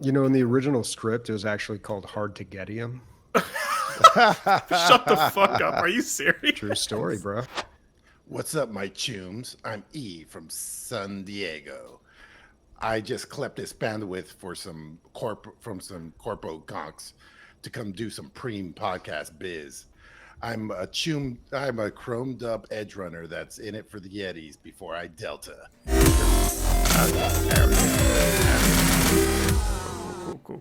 In the original script, it was actually called Hard to Getium. Shut the fuck up. Are you serious? True story, bro. What's up, my chooms? I'm E from San Diego. I just clept this bandwidth for some corpo gonks to come do some preem podcast biz. I'm a chromed up edge runner that's in it for the Yetis before I Delta.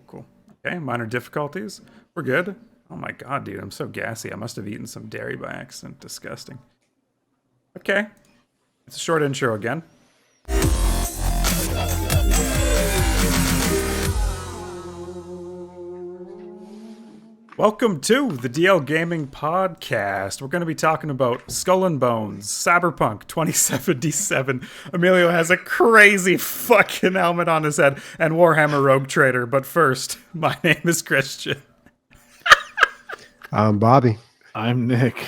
Cool. Okay, minor difficulties. We're good. Oh my god, dude, I'm so gassy. I must have eaten some dairy by accident. Disgusting. Okay. It's a short intro again. Welcome to the DL Gaming Podcast. We're going to be talking about Skull and Bones, Cyberpunk 2077. Emilio has a crazy fucking helmet on his head, and Warhammer Rogue Trader. But first, my name is Christian. I'm Bobby. I'm Nick.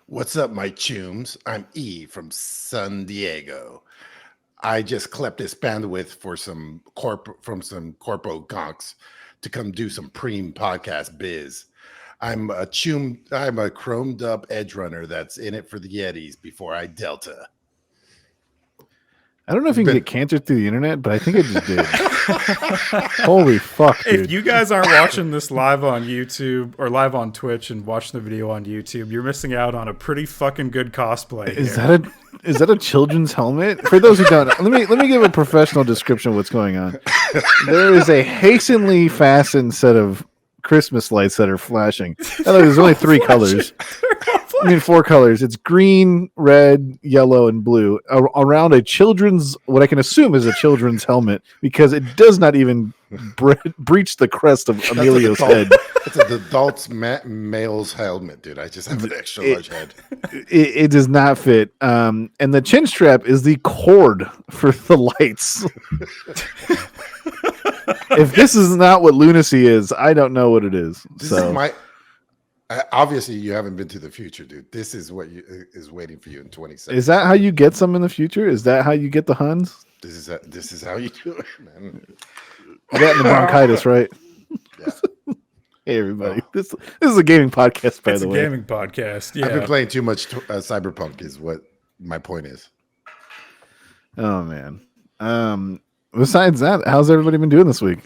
What's up, my chooms? I'm E from San Diego. I just clept this bandwidth for some corpo gonks to come do some preem podcast biz. I'm a chromed up edge runner that's in it for the Yetis before I Delta. I don't know if you can get cancer through the internet, but I think I just did. Holy fuck, dude. If you guys aren't watching this live on YouTube or live on Twitch and watching the video on YouTube, you're missing out on a pretty fucking good cosplay. Is that a children's helmet? For those who don't, let me give a professional description of what's going on. There is a hastily fastened set of Christmas lights that are flashing. There's only three colors. I mean, four colors. It's green, red, yellow, and blue around a children's, what I can assume is a children's helmet, because it does not even breach the crest of Emilio's head. It's an adult's male's helmet, dude. I just have an extra large head. It does not fit. And the chin strap is the cord for the lights. If this is not what lunacy is, I don't know what it is. This is obviously, you haven't been to the future, dude. This is what is waiting for you in 27. Is that how you get some in the future? Is that how you get the Huns? This is how you do it, man. You got the bronchitis, right? Yeah. Hey, everybody. This is a gaming podcast, by the way. It's a gaming podcast, yeah. I've been playing too much Cyberpunk is what my point is. Oh, man. Besides that, how's everybody been doing this week?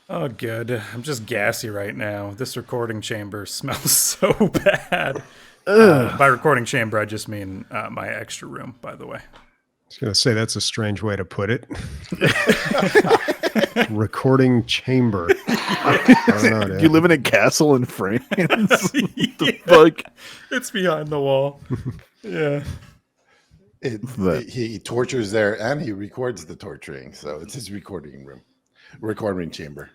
Oh, good. I'm just gassy right now. This recording chamber smells so bad. By recording chamber, I just mean my extra room, by the way. I was going to say that's a strange way to put it. Recording chamber. I don't know, you live in a castle in France? The Yeah. fuck? It's behind the wall. Yeah. He tortures there and he records the torturing, so it's his recording chamber.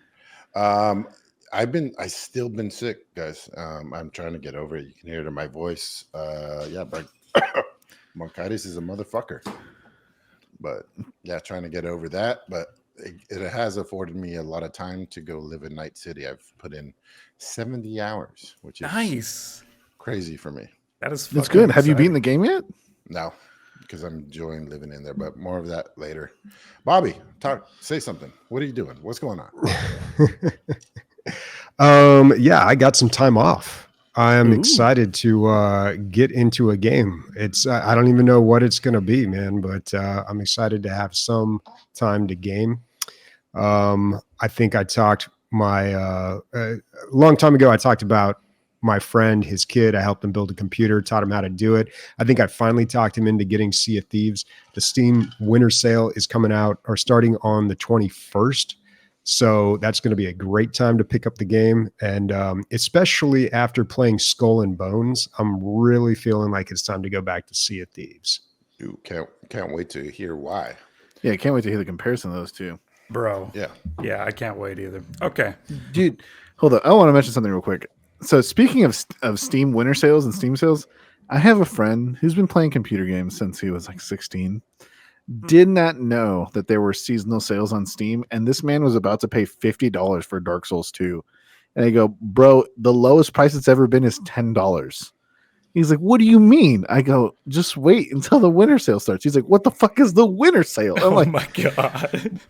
I still been sick, guys. I'm trying to get over it. You can hear it in my voice. But bronchitis is a motherfucker. But yeah, trying to get over that. But it has afforded me a lot of time to go live in Night City. I've put in 70 hours, which is nice, crazy for me. That is. That's good. Have you beaten the game yet? No, because I'm enjoying living in there. But more of that later. Bobby, say something. What are you doing? What's going on? Yeah, I got some time off. I am excited to get into a game. It's I don't even know what it's going to be, man, but I'm excited to have some time to game. I think I talked a long time ago. I talked about my friend, his kid. I helped him build a computer, taught him how to do it. I think I finally talked him into getting Sea of Thieves. The Steam winter sale is coming out or starting on the 21st. So that's going to be a great time to pick up the game. And especially after playing Skull and Bones, I'm really feeling like it's time to go back to Sea of Thieves. Ooh, can't wait to hear why. Yeah, I can't wait to hear the comparison of those two. Bro. Yeah, I can't wait either. Okay. Dude, hold on. I want to mention something real quick. So speaking of Steam winter sales and Steam sales, I have a friend who's been playing computer games since he was like 16. Did not know that there were seasonal sales on Steam, and this man was about to pay $50 for Dark Souls 2. And I go, bro, the lowest price it's ever been is $10. He's like, what do you mean? I go, just wait until the winter sale starts. He's like, what the fuck is the winter sale? I'm like, my God.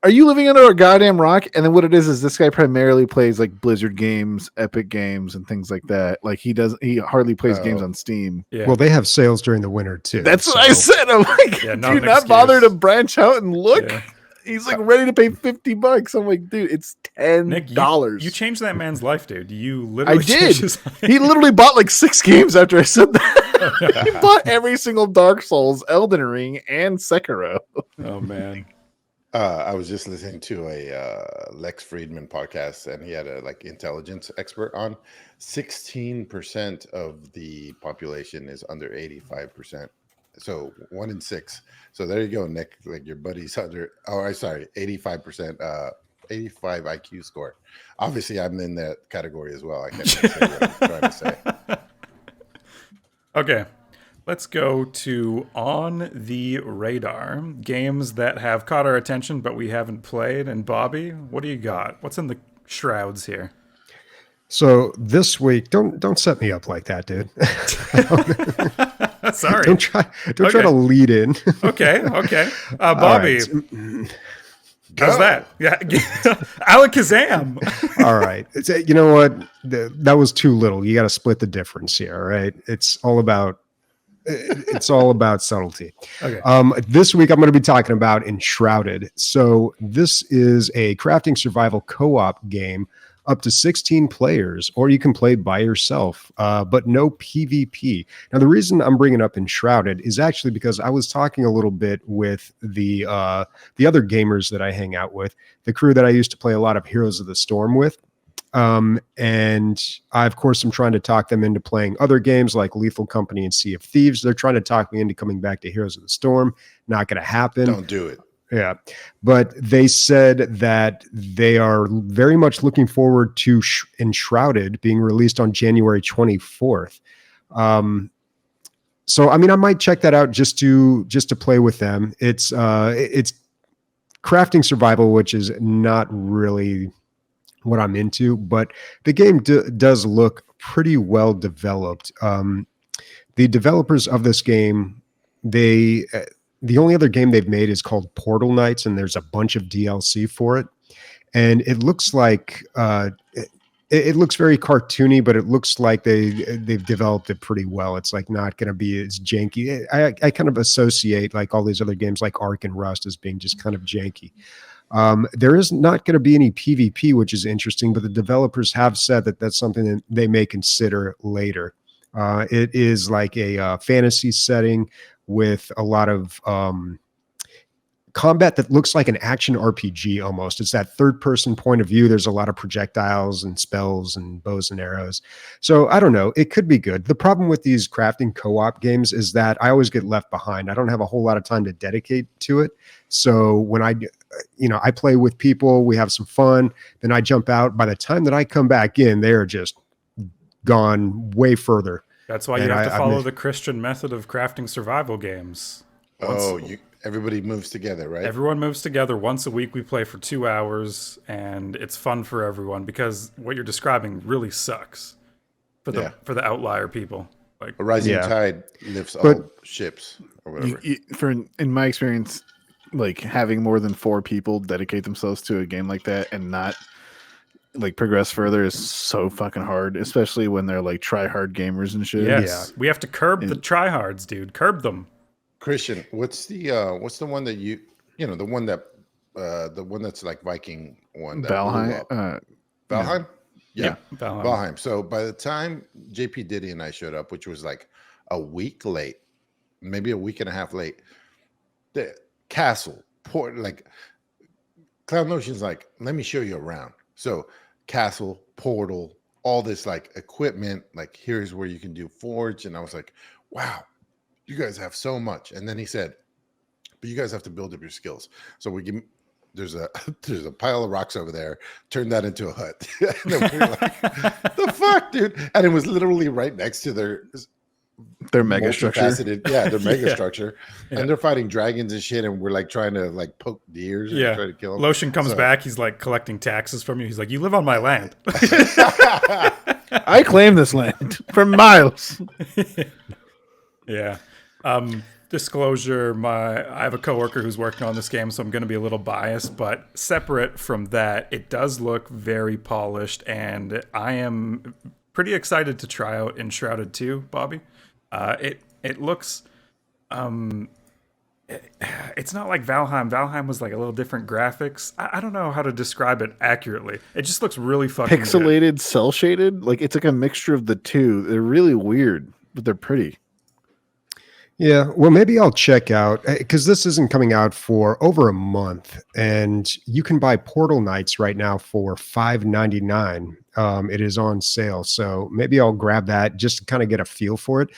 Are you living under a goddamn rock? And then what it is this guy primarily plays like Blizzard games, Epic games, and things like that. Like he hardly plays games on Steam. Yeah. Well, they have sales during the winter too. That's what I said. I'm like, Yeah, do you not bother to branch out and look? Yeah. He's like ready to pay $50. I'm like, dude, it's $10. Nick, you changed that man's life, dude. You I literally did. changed his life. He literally bought like 6 games after I said that. He bought every single Dark Souls, Elden Ring, and Sekiro. Oh man. I was just listening to a Lex Friedman podcast, and he had a like intelligence expert on. 16% of the population is under 85%. So 1 in 6. So there you go, Nick. Like your buddy's under. Oh, I'm sorry, 85%. 85 IQ score. Obviously, I'm in that category as well. I can't say what I'm trying to say. Okay. Let's go to On the Radar. Games that have caught our attention but we haven't played. And Bobby, what do you got? What's in the shrouds here? So this week, don't set me up like that, dude. Sorry. Don't try to lead in. Okay. Bobby, how's that? Yeah. Alakazam. All right. You know what? That was too little. You got to split the difference here, all right? It's all about subtlety. Okay. This week I'm going to be talking about Enshrouded. So this is a crafting survival co-op game up to 16 players, or you can play by yourself, but no PvP. Now, the reason I'm bringing up Enshrouded is actually because I was talking a little bit with the other gamers that I hang out with, the crew that I used to play a lot of Heroes of the Storm with. And I, of course, am trying to talk them into playing other games like Lethal Company and Sea of Thieves. They're trying to talk me into coming back to Heroes of the Storm. Not going to happen. Don't do it. Yeah. But they said that they are very much looking forward to Enshrouded being released on January 24th. So, I mean, I might check that out just to play with them. It's crafting survival, which is not really what I'm into, but the game does look pretty well developed. The developers of this game, the only other game they've made is called Portal Knights, and there's a bunch of DLC for it. And it looks like it looks very cartoony, but it looks like they've developed it pretty well. It's like not going to be as janky. I kind of associate like all these other games like Ark and Rust as being just kind of janky. There is not going to be any PvP, which is interesting, but the developers have said that that's something that they may consider later. It is like a fantasy setting with a lot of combat that looks like an action RPG almost. It's that third-person point of view. There's a lot of projectiles and spells and bows and arrows. So I don't know. It could be good. The problem with these crafting co-op games is that I always get left behind. I don't have a whole lot of time to dedicate to it. So when I play with people, we have some fun, then I jump out. By the time that I come back in, they're just gone way further. That's why you have to follow the Christian method of crafting survival games. Everybody moves together, right? Everyone moves together. Once a week we play for 2 hours, and it's fun for everyone because what you're describing really sucks for the outlier people. Like a rising tide lifts all ships or whatever. In my experience, like having more than 4 people dedicate themselves to a game like that and not like progress further is so fucking hard, especially when they're like try hard gamers and shit. Yes. We have to curb the tryhards, dude. Curb them. Christian, what's the one that the one that's like Viking one that Valheim? Valheim? Yeah. Valheim. So by the time JP Diddy and I showed up, which was like a week late, maybe a week and a half late, the castle, port, like Cloud Notion's like, let me show you around. So castle, portal, all this like equipment, like here's where you can do forge. And I was like, wow, you guys have so much. And then he said, but you guys have to build up your skills. So there's a pile of rocks over there. Turn that into a hut. And then we were like, the fuck, dude? And it was literally right next to their mega structure. Their mega structure. And they're fighting dragons and shit. And we're like trying to like poke deers and try to kill them. Lotion comes back. He's like collecting taxes from you. He's like, you live on my land. I claim this land for miles. Yeah. Disclosure, I have a coworker who's working on this game, so I'm going to be a little biased, but separate from that, it does look very polished, and I am pretty excited to try out Enshrouded 2, Bobby. It looks it's not like Valheim. Valheim was like a little different graphics. I don't know how to describe it accurately. It just looks really fucking Pixelated, cell shaded. Like it's like a mixture of the two. They're really weird, but they're pretty. Yeah, well, maybe I'll check out because this isn't coming out for over a month, and you can buy Portal Knights right now for $5.99. It is on sale, so maybe I'll grab that just to kind of get a feel for it.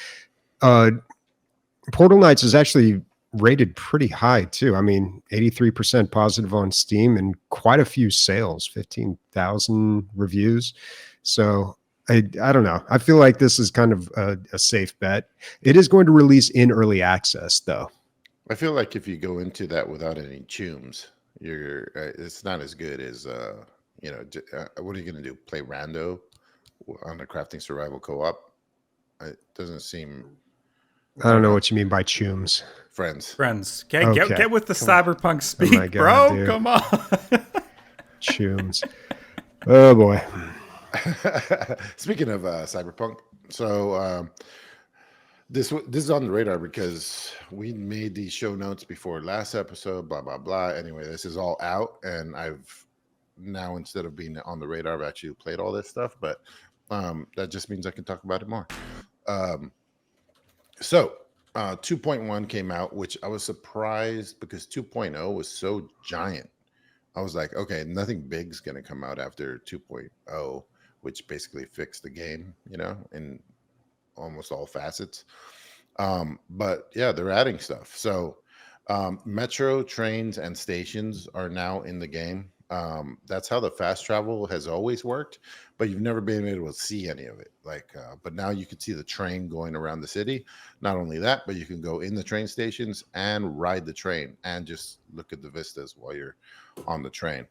Portal Knights is actually rated pretty high too. I mean, 83% positive on Steam and quite a few sales, 15,000 reviews. So I don't know. I feel like this is kind of a safe bet. It is going to release in early access, though. I feel like if you go into that without any chooms, it's not as good as what are you going to do? Play rando on a crafting survival co-op? It doesn't seem. I don't know what you mean by chooms. Friends. Okay, Okay. Get with the cyberpunk speak, my God, bro. dude. Come on. Chooms. Oh boy. Speaking of Cyberpunk, so this is on the radar because we made these show notes before last episode. Blah blah blah. Anyway, this is all out, and I've now, instead of being on the radar, I've actually played all this stuff. But that just means I can talk about it more. So 2.1 came out, which I was surprised because 2.0 was so giant. I was like, okay, nothing big's going to come out after 2.0, which basically fixed the game, in almost all facets. But yeah, they're adding stuff. So metro, trains, and stations are now in the game. That's how the fast travel has always worked, but you've never been able to see any of it. But now you can see the train going around the city. Not only that, but you can go in the train stations and ride the train and just look at the vistas while you're on the train,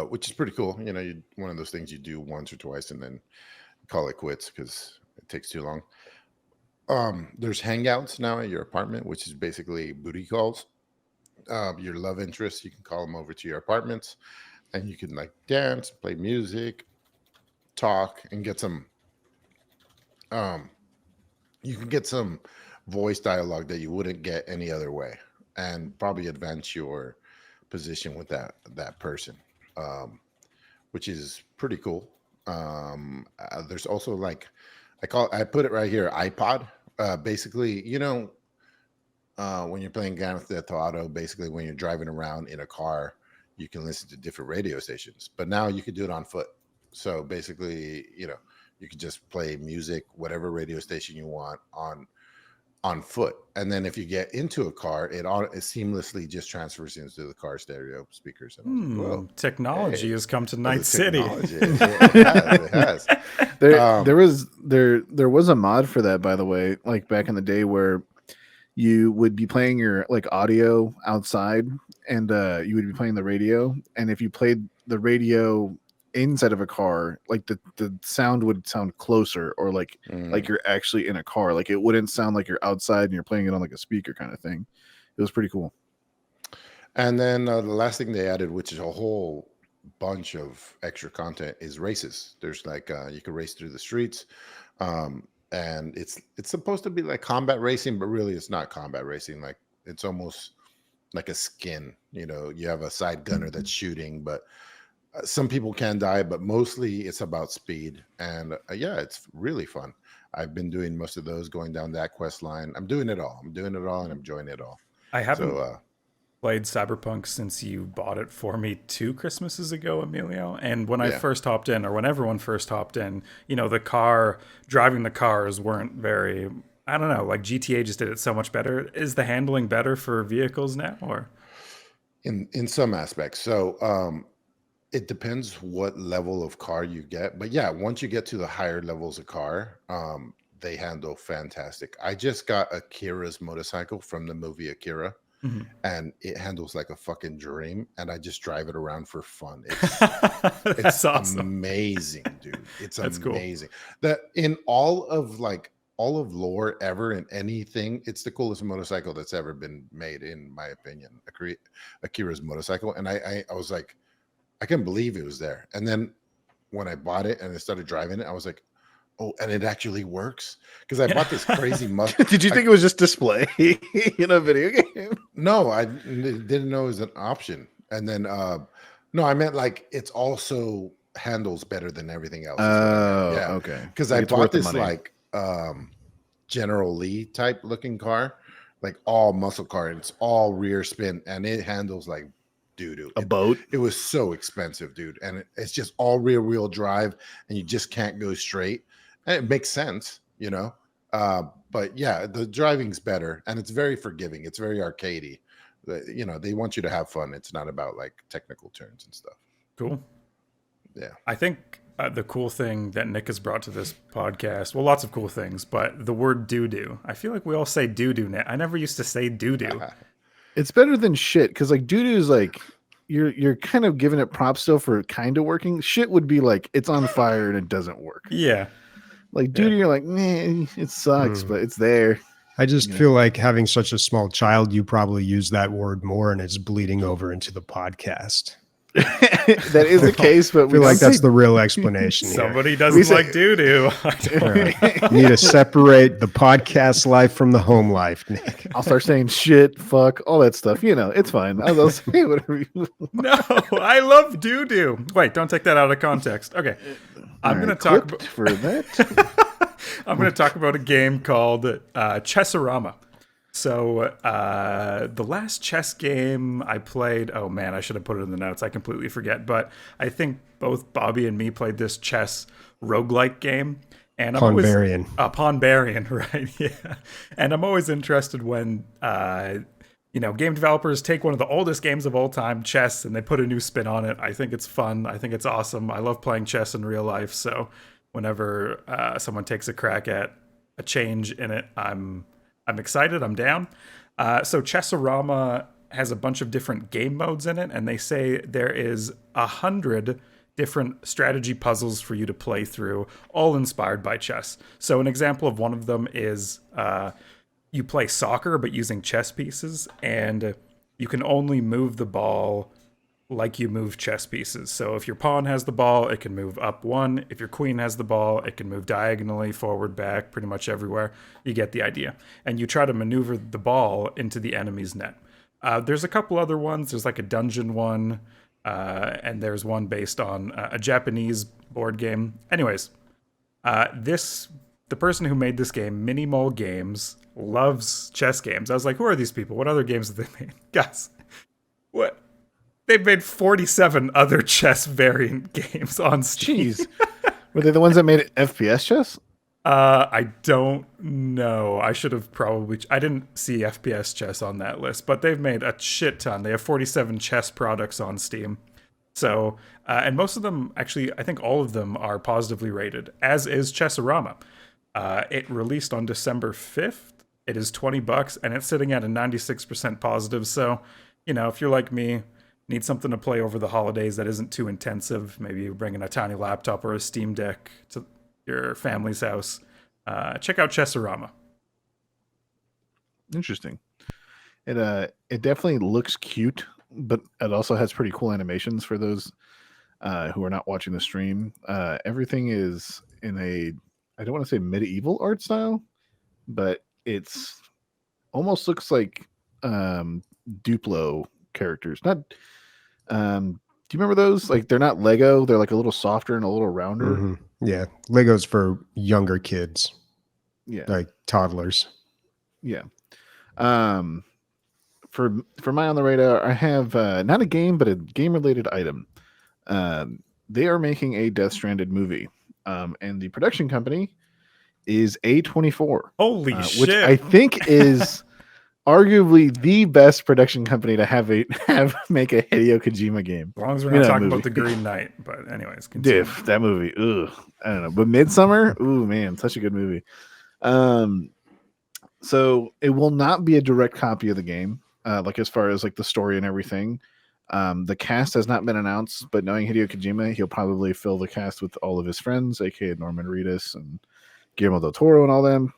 which is pretty cool. One of those things you do once or twice and then call it quits because it takes too long. There's hangouts now at your apartment, which is basically booty calls. Your love interests, you can call them over to your apartments, and you can dance, play music, talk, and get some. You can get some voice dialogue that you wouldn't get any other way, and probably advance your position with that person, which is pretty cool. There's also I put it right here, iPod. Basically, when you're playing Grand Theft Auto, basically when you're driving around in a car, you can listen to different radio stations. But now you can do it on foot. So basically, you can just play music, whatever radio station you want on foot. And then if you get into a car, it seamlessly just transfers into the car stereo speakers. And whoa, technology has come to Night City. It has. There was a mod for that, by the way, like back in the day where you would be playing your audio outside and you would be playing the radio, and if you played the radio inside of a car, the sound would sound closer, or like you're actually in a car. It wouldn't sound like you're outside and you're playing it on a speaker kind of thing. It was pretty cool. And then the last thing they added, which is a whole bunch of extra content, is races. There's you can race through the streets. And it's supposed to be like combat racing, but really it's not combat racing. It's almost like a skin. You have a side gunner that's shooting, but some people can die, but mostly it's about speed. And it's really fun. I've been doing most of those, going down that quest line. I'm doing it all, and I'm enjoying it all. I haven't played Cyberpunk since you bought it for me 2 Christmases ago, Emilio. And when I first hopped in, or when everyone first hopped in, driving the cars weren't very, I don't know, GTA just did it so much better. Is the handling better for vehicles now, or? In some aspects. So it depends what level of car you get. But yeah, once you get to the higher levels of car, they handle fantastic. I just got Akira's motorcycle from the movie Akira. Mm-hmm. And it handles like a fucking dream, and I just drive it around for fun. It's awesome. Amazing, dude. It's That's amazing. Cool. That in all of all of lore ever in anything. It's the coolest motorcycle that's ever been made, in my opinion. Akira's motorcycle, and I was like, I couldn't believe it was there. And then when I bought it and I started driving it, I was like, oh, and it actually works, because I bought this crazy muscle. Did you think it was just display in a video game? No, I didn't know it was an option. And then no, I meant like it's also handles better than everything else. Oh, yeah, okay. Because I bought this like General Lee type looking car, like all muscle car, and it's all rear spin, and it handles like doo-doo. A boat. It was so expensive, dude, and it's just all rear wheel drive, and you just can't go straight. And it makes sense, you know. But yeah, the driving's better, and it's very forgiving. It's very arcadey. You know, they want you to have fun. It's not about like technical turns and stuff. Cool. Yeah, I think the cool thing that Nick has brought to this podcast, well, lots of cool things, but the word doo-doo. I feel like we all say doo-doo now. I never used to say doo-doo. It's better than shit, because like doo-doo is like you're kind of giving it props still for kind of working. Shit would be like it's on fire and it doesn't work. Yeah. Like doo-doo, you're like, man, it sucks, but it's there. I just feel like having such a small child, you probably use that word more, and it's bleeding over into the podcast. That is the case, but I feel like that's the real explanation here. Somebody doesn't like doo-doo. You need to separate the podcast life from the home life, Nick. I'll start saying shit, fuck, all that stuff. You know, it's fine. I'll say whatever you No, I love doo-doo. Wait, don't take that out of context. Okay. I'm going to talk about for that. I'm going to talk about a game called Chessarama. So the last chess game I played, oh man, I should have put it in the notes. I completely forget. But I think both Bobby and me played this chess roguelike game. And I'm Ponbarian. Ponbarian, right? Yeah. And I'm always interested when game developers take one of the oldest games of all time, chess, and they put a new spin on it. I think it's fun. I think it's awesome. I love playing chess in real life. So whenever someone takes a crack at a change in it, I'm excited. I'm down. So Chessarama has a bunch of different game modes in it, and they say there is 100 different strategy puzzles for you to play through, all inspired by chess. So an example of one of them is you play soccer, but using chess pieces, and you can only move the ball like you move chess pieces. So if your pawn has the ball, it can move up one. If your queen has the ball, it can move diagonally, forward, back, pretty much everywhere. You get the idea. And you try to maneuver the ball into the enemy's net. There's a couple other ones. There's like a dungeon one, and there's one based on a Japanese board game. Anyways, the person who made this game, Minimol Games, loves chess games. I was like, who are these people? What other games have they made? Guys, what? They've made 47 other chess variant games on Steam. Jeez. Were they the ones that made it FPS chess? I don't know. I should have probably... I didn't see FPS chess on that list, but they've made a shit ton. They have 47 chess products on Steam. So, and most of them, actually, I think all of them are positively rated, as is Chessarama. It released on December 5th. It is $20, and it's sitting at a 96% positive. So, if you're like me, need something to play over the holidays that isn't too intensive, maybe you're bringing a tiny laptop or a Steam Deck to your family's house, check out Chessarama. Interesting. It definitely looks cute, but it also has pretty cool animations for those who are not watching the stream. Everything is in I don't want to say medieval art style, but it's almost looks like Duplo characters. Not do you remember those? Like, they're not Lego, they're like a little softer and a little rounder. Mm-hmm. Yeah, Legos for younger kids. Yeah, like toddlers. Yeah. For my on the radar, I have not a game, but a game related item. They are making a Death Stranded movie, and the production company is A24. Holy shit! Which I think is arguably the best production company to have make a Hideo Kojima game. As long as we're not talking about the Green Knight, but anyways, continue. Diff, that movie. Ugh, I don't know, but Midsummer. Ooh, man, such a good movie. So it will not be a direct copy of the game, like as far as like the story and everything. The cast has not been announced, but knowing Hideo Kojima, he'll probably fill the cast with all of his friends, aka Norman Reedus and Guillermo del Toro and all them.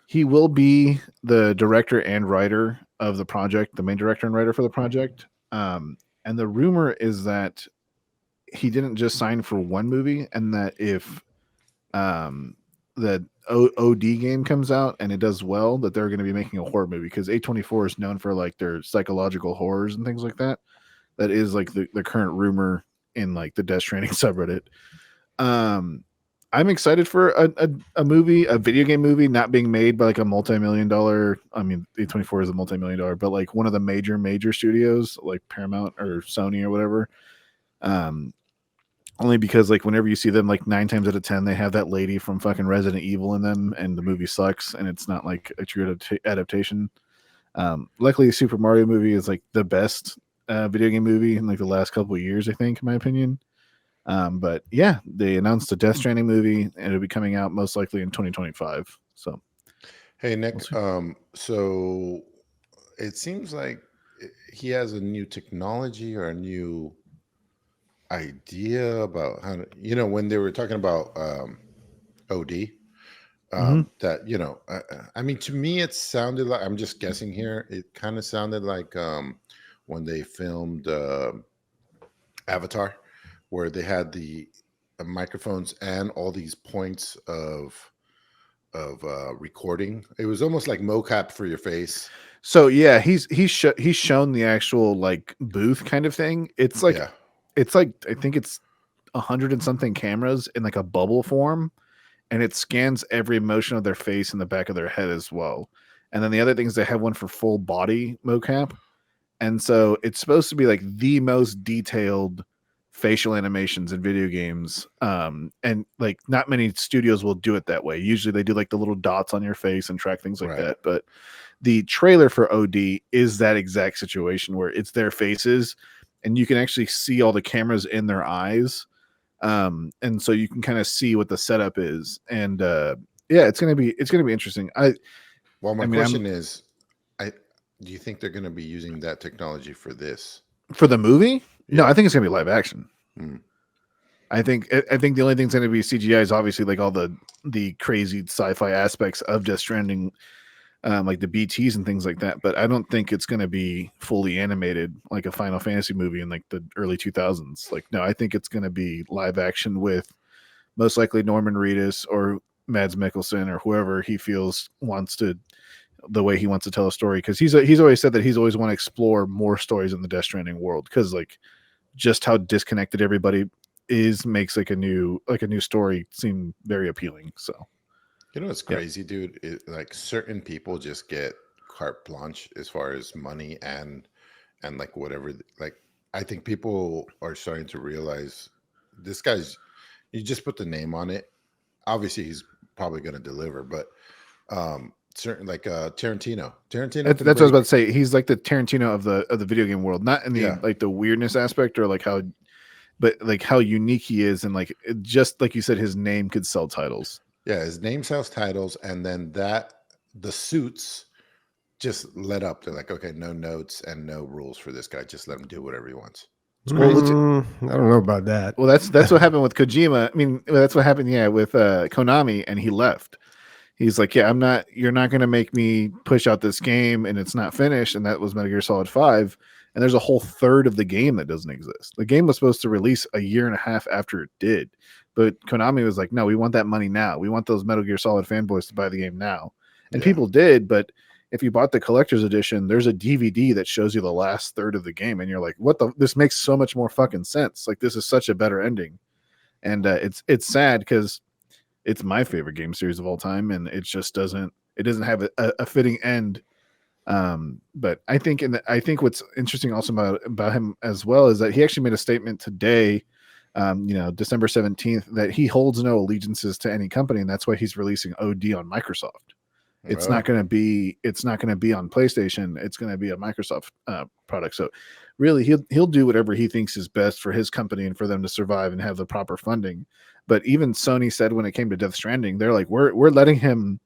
He will be the director and writer of the project, the main director and writer for the project. And the rumor is that he didn't just sign for one movie, and that if the OD game comes out and it does well, that they're going to be making a horror movie, because A24 is known for like their psychological horrors and things like that. That is like the current rumor in like the Death Stranding subreddit. I'm excited for a movie, a video game movie, not being made by like a multi-million-dollar. I mean, A24 is a multi-million-dollar, but like one of the major studios like Paramount or Sony or whatever. Only because like whenever you see them, like 9 times out of 10, they have that lady from fucking Resident Evil in them, and the movie sucks, and it's not like a true adaptation. Luckily, Super Mario movie is like the best video game movie in like the last couple of years, I think, in my opinion. But yeah, they announced a Death Stranding movie, and it'll be coming out most likely in 2025. So, hey Nick, so it seems like he has a new technology or a new idea about how to, when they were talking about OD, that I mean, to me it sounded like, I'm just guessing here, it kind of sounded like when they filmed Avatar, where they had the microphones and all these points of recording. It was almost like mocap for your face. So yeah, he's shown the actual like booth kind of thing. It's like I think it's 100 and something cameras in like a bubble form, and it scans every motion of their face in the back of their head as well. And then the other thing is they have one for full body mocap, and so it's supposed to be like the most detailed facial animations in video games. And like not many studios will do it that way. Usually they do like the little dots on your face and track things like that. But the trailer for OD is that exact situation where it's their faces, and you can actually see all the cameras in their eyes. And so you can kind of see what the setup is. And yeah, it's gonna be interesting. My question is, do you think they're gonna be using that technology for this? For the movie? Yeah. No, I think it's gonna be live action. I think the only thing's gonna be CGI is obviously like all the crazy sci-fi aspects of Death Stranding, like the BTs and things like that. But I don't think it's gonna be fully animated like a Final Fantasy movie in like the early 2000s. Like, no, I think it's gonna be live action with most likely Norman Reedus or Mads Mikkelsen or whoever he feels the way he wants to tell a story, because he's always said that he's always want to explore more stories in the Death Stranding world, because like just how disconnected everybody is makes like a new story seem very appealing. So it's crazy, dude. Like certain people just get carte blanche as far as money and like whatever. Like I think people are starting to realize this guy's, you just put the name on it. Obviously he's probably going to deliver, but certain like Tarantino. That's what I was about to say. He's like the Tarantino of the video game world, not in the like the weirdness aspect or like how, but like how unique he is, and like just like you said, his name could sell titles. Yeah, his name sells titles, and then the suits just let up. They're like, okay, no notes and no rules for this guy. Just let him do whatever he wants. I don't know about that. Well, that's what happened with Kojima. I mean, that's what happened, with Konami, and he left. He's like, yeah, you're not going to make me push out this game and it's not finished. And that was Metal Gear Solid 5. And there's a whole third of the game that doesn't exist. The game was supposed to release a year and a half after it did. But Konami was like, no, we want that money now. We want those Metal Gear Solid fanboys to buy the game now. And people did. But if you bought the collector's edition, there's a DVD that shows you the last third of the game. And you're like, this makes so much more fucking sense. Like, this is such a better ending. And it's sad because it's my favorite game series of all time, and it just doesn't have a fitting end. But I think what's interesting also about him as well is that he actually made a statement today, December 17th, that he holds no allegiances to any company, and that's why he's releasing OD on Microsoft. It's not going to be on PlayStation. It's going to be a Microsoft product. So really he'll do whatever he thinks is best for his company and for them to survive and have the proper funding. But even Sony said when it came to Death Stranding, they're like, we're letting him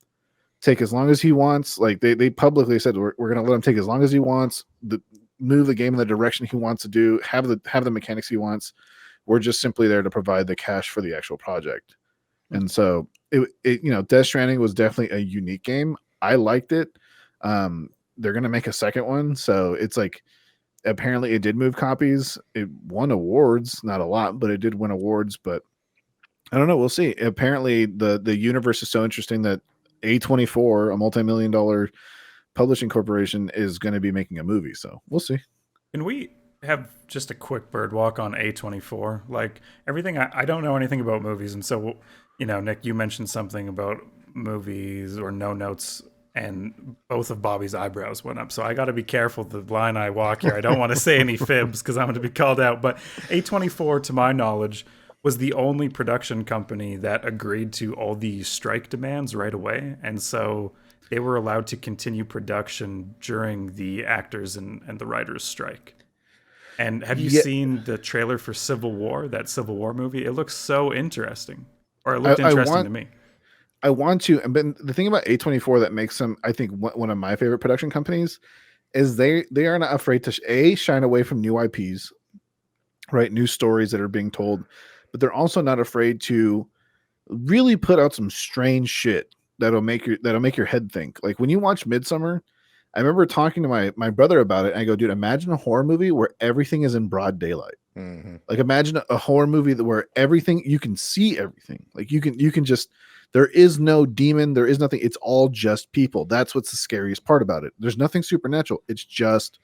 take as long as he wants. Like they publicly said, we're going to let him take as long as he wants, move the game in the direction he wants to do, have the mechanics he wants. We're just simply there to provide the cash for the actual project. And so Death Stranding was definitely a unique game. I liked it. They're gonna make a second one, so it's like apparently it did move copies. It won awards, not a lot, but it did win awards. But I don't know. We'll see. Apparently, the universe is so interesting that A24, a multi-million-dollar publishing corporation, is going to be making a movie. So we'll see. Can we have just a quick bird walk on A24? Like everything, I don't know anything about movies, and so Nick, you mentioned something about movies or no notes, and both of Bobby's eyebrows went up. So I got to be careful the line I walk here. I don't want to say any fibs because I'm going to be called out. But A24, to my knowledge, was the only production company that agreed to all the strike demands right away, and so they were allowed to continue production during the actors and the writers' strike. And have you seen the trailer for Civil War, that Civil War movie? It looks so interesting. Or it looked interesting to me. I want to, but the thing about A24 that makes them, I think, one of my favorite production companies is they are not afraid to shine away from new IPs, right? New stories that are being told, but they're also not afraid to really put out some strange shit that'll make your head think. Like when you watch Midsummer, I remember talking to my brother about it, and I go, dude, imagine a horror movie where everything is in broad daylight. Mm-hmm. Like imagine a horror movie where everything, you can see everything. Like you can just, there is no demon, there is nothing. It's all just people. That's what's the scariest part about it. There's nothing supernatural. It's just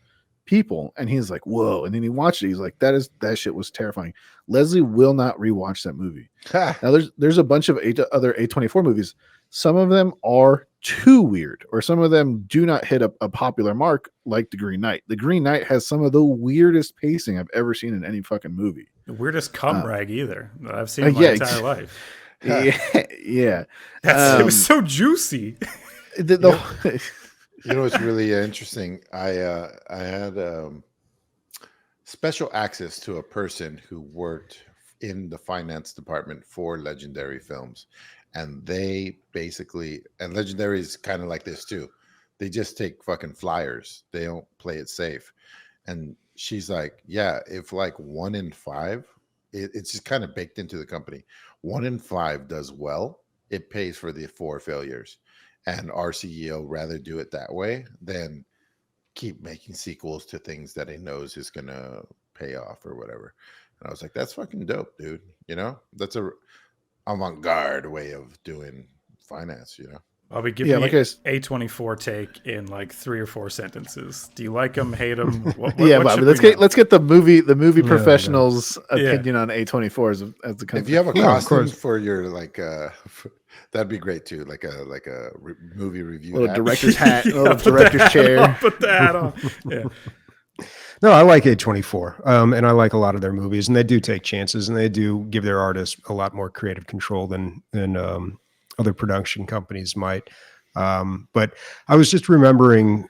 people. And he's like, whoa. And then he watched it. He's like, that shit was terrifying. Leslie will not rewatch that movie. Now there's a bunch of other A24 movies. Some of them are too weird, or some of them do not hit a popular mark, like The Green Knight. The Green Knight has some of the weirdest pacing I've ever seen in any fucking movie. The weirdest cum rag either that I've seen in my entire life. Yeah. It was so juicy. You know what's really interesting? I had special access to a person who worked in the finance department for Legendary Films. And they basically, and Legendary is kind of like this too. They just take fucking flyers. They don't play it safe. And she's like, yeah, if like 1 in 5, it's just kind of baked into the company. 1 in 5 does well, it pays for the 4 failures. And our CEO rather do it that way than keep making sequels to things that he knows is going to pay off or whatever. And I was like, that's fucking dope, dude. That's a avant-garde way of doing finance, Bobby, give me A24 take in like 3 or 4 sentences. Do you like them, hate them? Bobby, let's get the movie professionals' opinion on A24 as the company. If you have a costume for your that'd be great too, like a movie review, little director's hat, little director's chair. I'll put the hat on. Yeah. No, I like A24, and I like a lot of their movies, and they do take chances, and they do give their artists a lot more creative control than other production companies might. But I was just remembering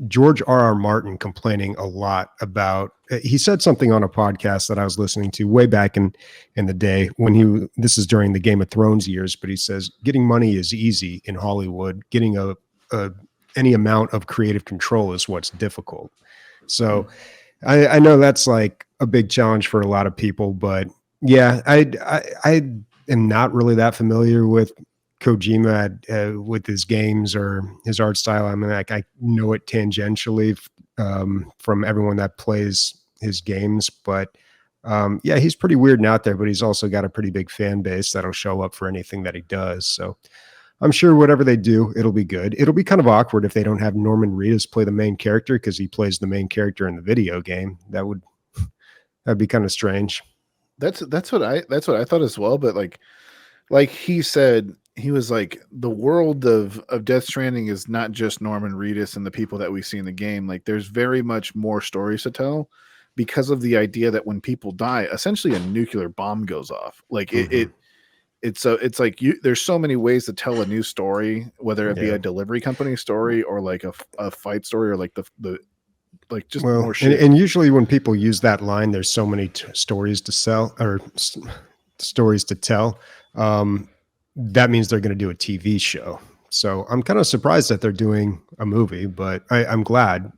George R.R. Martin complaining a lot about. He said something on a podcast that I was listening to way back in the day when this is during the Game of Thrones years, but he says getting money is easy in Hollywood. Getting any amount of creative control is what's difficult. So I know that's like a big challenge for a lot of people, but yeah, I am not really that familiar with Kojima with his games or his art style. I mean, like I know it tangentially from everyone that plays his games, but yeah, he's pretty weird and out there, but he's also got a pretty big fan base that'll show up for anything that he does. So I'm sure whatever they do, it'll be good. It'll be kind of awkward if they don't have Norman Reedus play the main character because he plays the main character in the video game. That'd be kind of strange. That's what I thought as well. But like he said, he was like, the world of Death Stranding is not just Norman Reedus and the people that we see in the game. Like there's very much more stories to tell because of the idea that when people die, essentially a nuclear bomb goes off. Like it's like there's so many ways to tell a new story, whether it be a delivery company story or like a fight story or like the like just more shit. And usually when people use that line, there's so many stories to sell or stories to tell. That means they're going to do a TV show. So I'm kind of surprised that they're doing a movie, but I'm glad.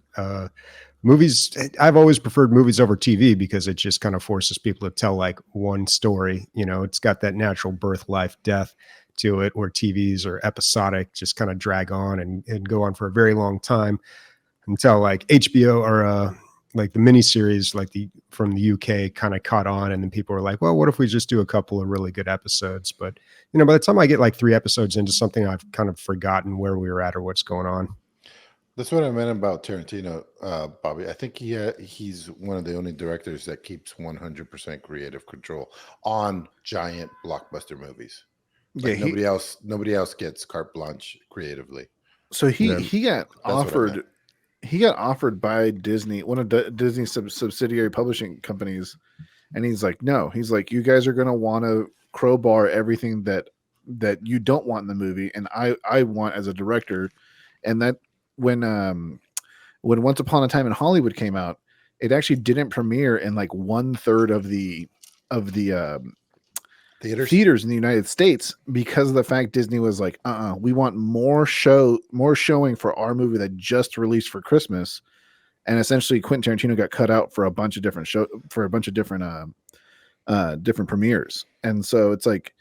Movies, I've always preferred movies over TV because it just kind of forces people to tell like one story. It's got that natural birth, life, death to it, where TVs are episodic, just kind of drag on and go on for a very long time until like HBO or like the miniseries, like from the UK kind of caught on. And then people were like, well, what if we just do a couple of really good episodes? But, by the time I get like 3 episodes into something, I've kind of forgotten where we were at or what's going on. That's what I meant about Tarantino, Bobby. I think he's one of the only directors that keeps 100% creative control on giant blockbuster movies. Like nobody else gets carte blanche creatively. So he got offered. He got offered by Disney, one of Disney's subsidiary publishing companies, and he's like, no. He's like, you guys are going to want to crowbar everything that you don't want in the movie, and I want as a director. And that when Once Upon a Time in Hollywood came out, it actually didn't premiere in like 1/3 of the theaters in the United States because of the fact Disney was like, we want more showing for our movie that just released for Christmas. And essentially Quentin Tarantino got cut out for a bunch of different different premieres. And so it's like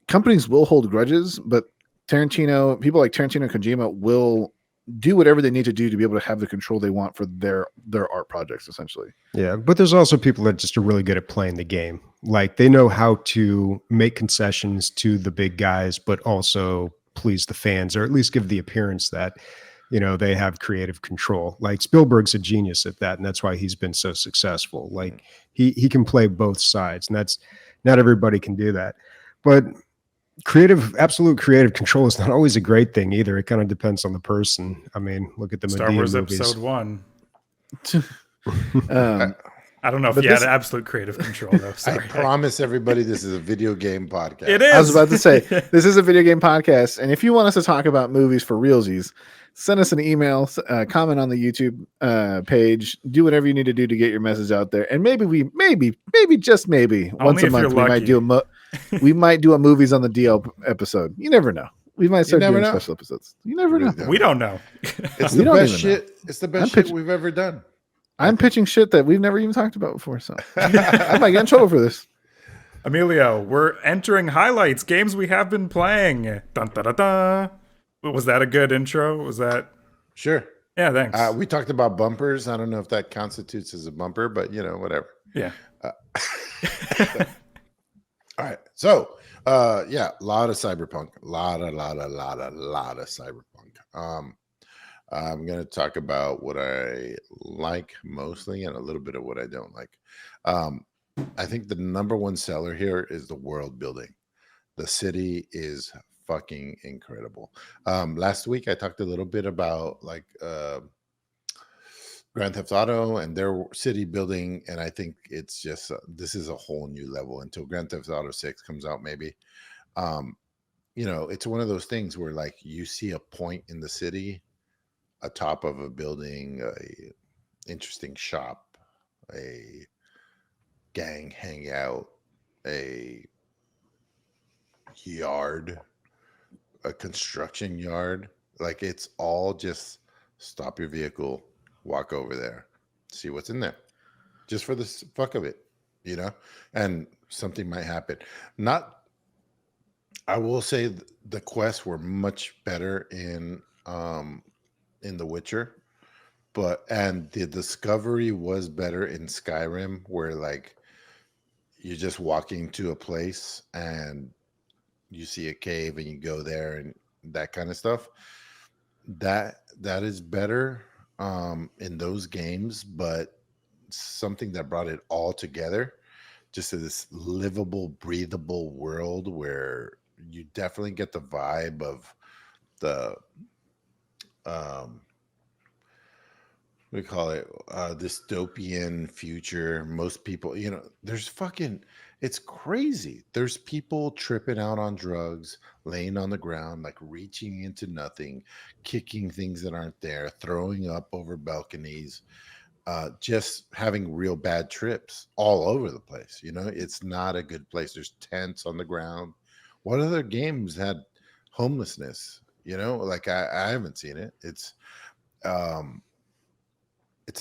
companies will hold grudges, but people like Tarantino and Kojima will do whatever they need to do to be able to have the control they want for their art projects, essentially. Yeah, but there's also people that just are really good at playing the game. Like they know how to make concessions to the big guys, but also please the fans, or at least give the appearance that, they have creative control. Like Spielberg's a genius at that, and that's why he's been so successful. Like he can play both sides, and that's not everybody can do that. But absolute creative control is not always a great thing either. It kind of depends on the person. I mean, look at the Star Wars movies. Episode 1. I don't know if you had absolute creative control, though. Sorry. I promise everybody this is a video game podcast. It is. I was about to say, this is a video game podcast. And if you want us to talk about movies for realsies, send us an email, comment on the YouTube page, do whatever you need to do to get your message out there. And maybe just maybe, once a month, we might do a movies on the DL episode. You never know. We might start doing special episodes. You never know. We don't know. It's the best shit. It's the best shit we've ever done. I'm pitching shit that we've never even talked about before, so I might get in trouble for this. Emilio, we're entering highlights, games we have been playing. Dun, da, da, da. Was that a good intro? Was that? Sure. Yeah, thanks. We talked about bumpers. I don't know if that constitutes as a bumper, but whatever. Yeah. All right. So, a lot of Cyberpunk. A lot of Cyberpunk. I'm going to talk about what I like mostly and a little bit of what I don't like. I think the number one seller here is the world building. The city is fucking incredible. Last week I talked a little bit about Grand Theft Auto and their city building, and I think it's just this is a whole new level until Grand Theft Auto 6 comes out, maybe. It's one of those things where like you see a point in the city, a top of a building, a interesting shop, a gang hangout, a yard, a construction yard. Like it's all just stop your vehicle, walk over there, see what's in there, just for the fuck of it, and something might happen. I will say the quests were much better in The Witcher, and the discovery was better in Skyrim, where like you're just walking to a place and you see a cave and you go there and that kind of stuff. That is better in those games, but something that brought it all together, just to this livable, breathable world where you definitely get the vibe of the we call it dystopian future. Most people, it's crazy. There's people tripping out on drugs, laying on the ground, like reaching into nothing, kicking things that aren't there, throwing up over balconies, just having real bad trips all over the place. It's not a good place. There's tents on the ground. What other games had homelessness? Like I haven't seen it. It's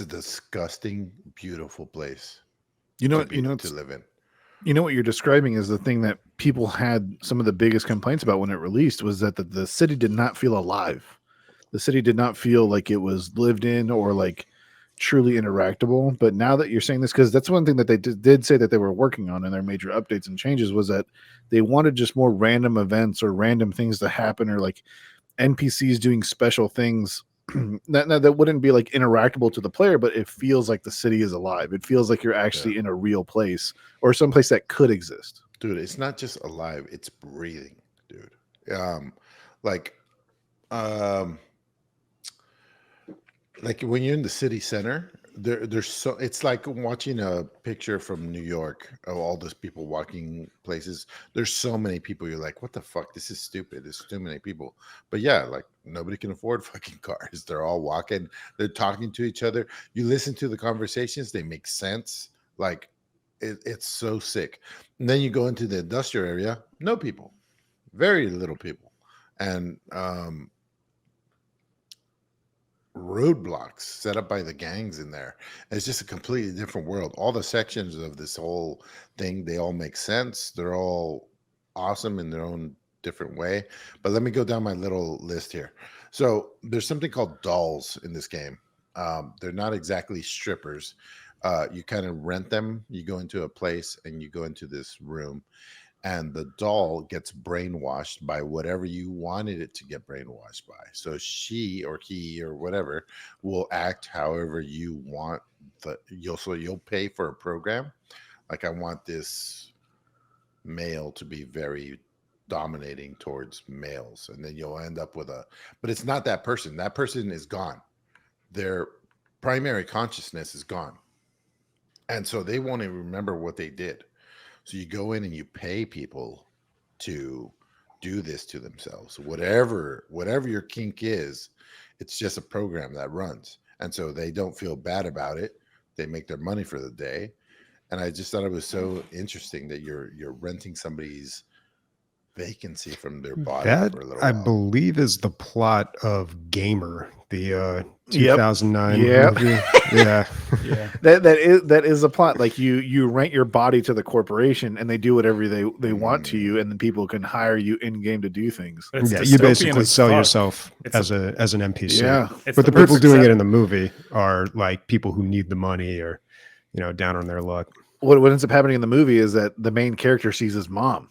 a disgusting, beautiful place. To live in. You know what you're describing is the thing that people had some of the biggest complaints about when it released was that the city did not feel alive. The city did not feel like it was lived in or like truly interactable. But now that you're saying this, because that's one thing that they did say that they were working on in their major updates and changes was that they wanted just more random events or random things to happen or like NPCs doing special things that wouldn't be like interactable to the player, but it feels like the city is alive. It feels like you're actually in a real place or some place that could exist. Dude, it's not just alive, it's breathing, dude. Like um like when you're in the city center, there's so it's like watching a picture from New York of all those people walking places. There's so many people. You're like, what the fuck? This is stupid. There's too many people. But yeah, like nobody can afford fucking cars. They're all walking. They're talking to each other. You listen to the conversations. They make sense. Like it's so sick. And then you go into the industrial area. No people. Very little people. And roadblocks set up by the gangs in there. It's just a completely different world. All the sections of this whole thing, they all make sense. They're all awesome in their own different way. But let me go down my little list here. So there's something called dolls in this game. They're not exactly strippers. You kind of rent them. You go into a place and you go into this room, and the doll gets brainwashed by whatever you wanted it to get brainwashed by. So she or he or whatever will act however you want. You'll pay for a program. Like, I want this male to be very dominating towards males, and then you'll end up with but it's not that person. That person is gone. Their primary consciousness is gone, and so they won't even remember what they did. So you go in and you pay people to do this to themselves. Whatever your kink is, it's just a program that runs. And so they don't feel bad about it. They make their money for the day. And I just thought it was so interesting that you're renting somebody's vacancy from their body That, for a little I while. believe, is the plot of Gamer, the 2009 Yep. movie. Yeah. Yeah. That is a plot. Like you rent your body to the corporation and they do whatever they want to you, and then people can hire you in game to do things. It's Yeah, you dystopian basically as sell fuck. yourself It's as an NPC. Yeah. It's But the most people doing it accept- in the movie are like people who need the money or, down on their luck. What ends up happening in the movie is that the main character sees his mom.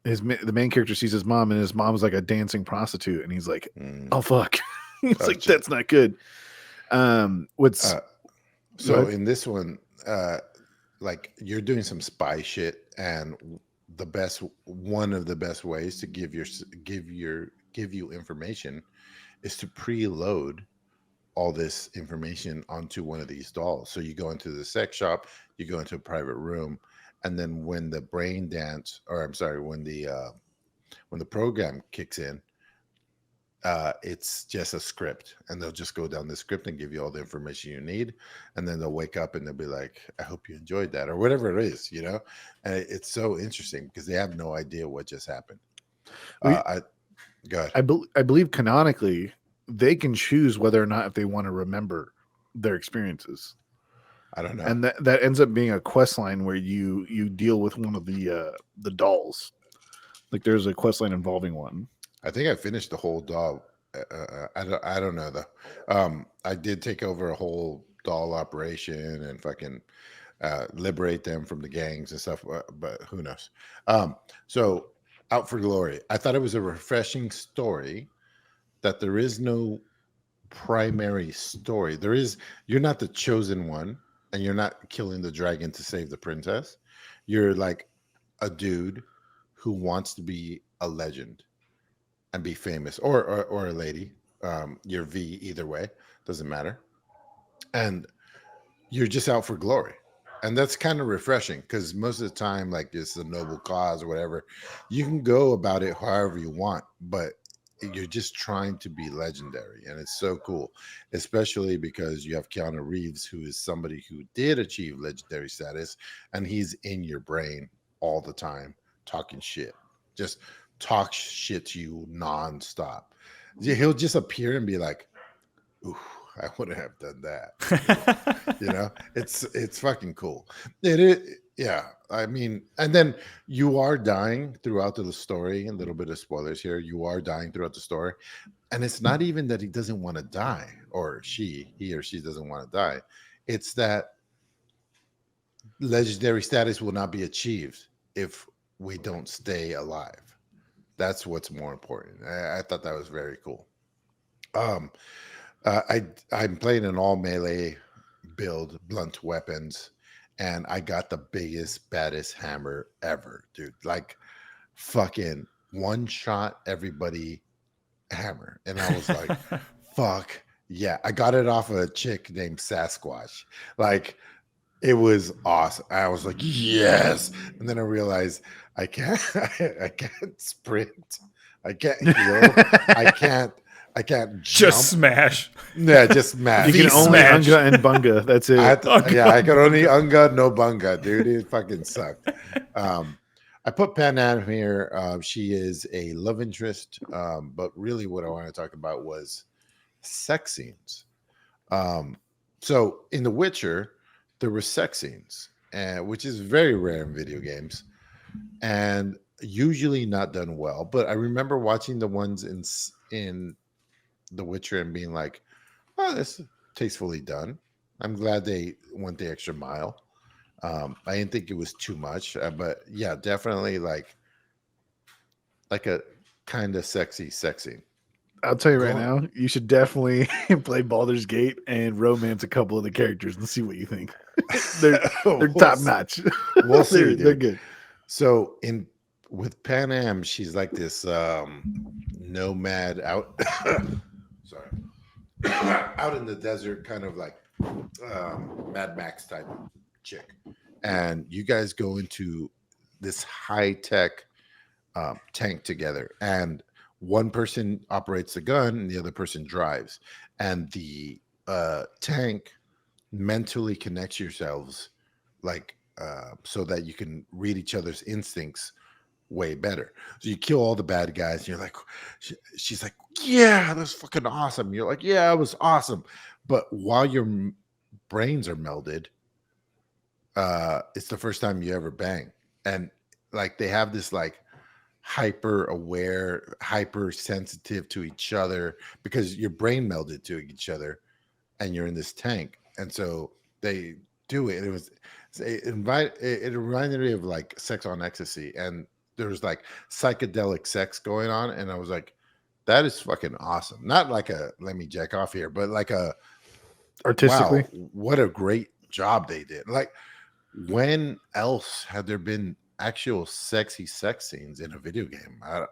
The main character sees his mom, and his mom's like a dancing prostitute, and he's like, "Oh fuck!" He's like, "That's not good." So in this one, like, you're doing some spy shit, and one of the best ways to give you information is to preload all this information onto one of these dolls. So you go into the sex shop, you go into a private room, and then when the when the program kicks in, it's just a script, and they'll just go down the script and give you all the information you need, and then they'll wake up and they'll be like, I hope you enjoyed that, or whatever it is, and it's so interesting because they have no idea what just happened. Go ahead. I believe canonically they can choose whether or not if they want to remember their experiences. I don't know. And that ends up being a quest line where you deal with one of the dolls. Like there's a quest line involving one. I think I finished the whole doll. I don't know though. I did take over a whole doll operation and fucking liberate them from the gangs and stuff, but who knows? So Out for Glory. I thought it was a refreshing story that there is no primary story. You're not the chosen one, and you're not killing the dragon to save the princess. You're like a dude who wants to be a legend and be famous, or a lady. You're V either way, doesn't matter. And you're just out for glory. And that's kind of refreshing because most of the time, like, it's a noble cause or whatever, you can go about it however you want, but you're just trying to be legendary. And it's so cool, especially because you have Keanu Reeves, who is somebody who did achieve legendary status, and he's in your brain all the time talking shit. Just talk shit to you nonstop. He'll just appear and be like, ooh, I wouldn't have done that. It's fucking cool. Yeah, I mean, and then you are dying throughout the story. A little bit of spoilers here. You are dying throughout the story, and it's not even that he doesn't want to die, or he or she doesn't want to die. It's that legendary status will not be achieved if we don't stay alive. That's what's more important. I thought that was very cool. Um, I'm playing an all melee build, blunt weapons, and I got the biggest, baddest hammer ever, dude. Like fucking one shot everybody hammer, and I was like, fuck yeah! I got it off of a chick named Sasquatch. Like it was awesome. I was like, yes, and then I realized I can't, I can't sprint, I can't heal, I can't Just jump. smash. Yeah, just smash. You can only smash. Unga and Bunga. That's it. I could only Unga, no Bunga, dude. It fucking sucked. I put Pan Am here. She is a love interest, but really what I want to talk about was sex scenes. So in The Witcher, there were sex scenes, which is very rare in video games, and usually not done well. But I remember watching the ones in The Witcher and being like, "Oh, this is tastefully done." I'm glad they went the extra mile. I didn't think it was too much, but yeah, definitely like a kind of sexy. I'll tell you right Go now, you should definitely play Baldur's Gate and romance a couple of the characters and see what you think. they're We'll top see. notch. We'll see, They're dude. good. So with Pan Am, she's like this nomad out sorry. Out in the desert, kind of like Mad Max type chick. And you guys go into this high-tech tank together, and one person operates the gun and the other person drives, and the tank mentally connects yourselves like so that you can read each other's instincts way better. So you kill all the bad guys and you're like, she's like, yeah, that's fucking awesome. You're like, yeah, it was awesome. But while your brains are melded, it's the first time you ever bang. And like they have this like hyper aware, hyper sensitive to each other because your brain melded to each other and you're in this tank. And so they do it. It reminded me of like Sex on Ecstasy, and there was like psychedelic sex going on, and I was like, that is fucking awesome. Not like a let me jack off here, but like a Artistically. wow, what a great job they did. Like when else had there been actual sexy sex scenes in a video game? I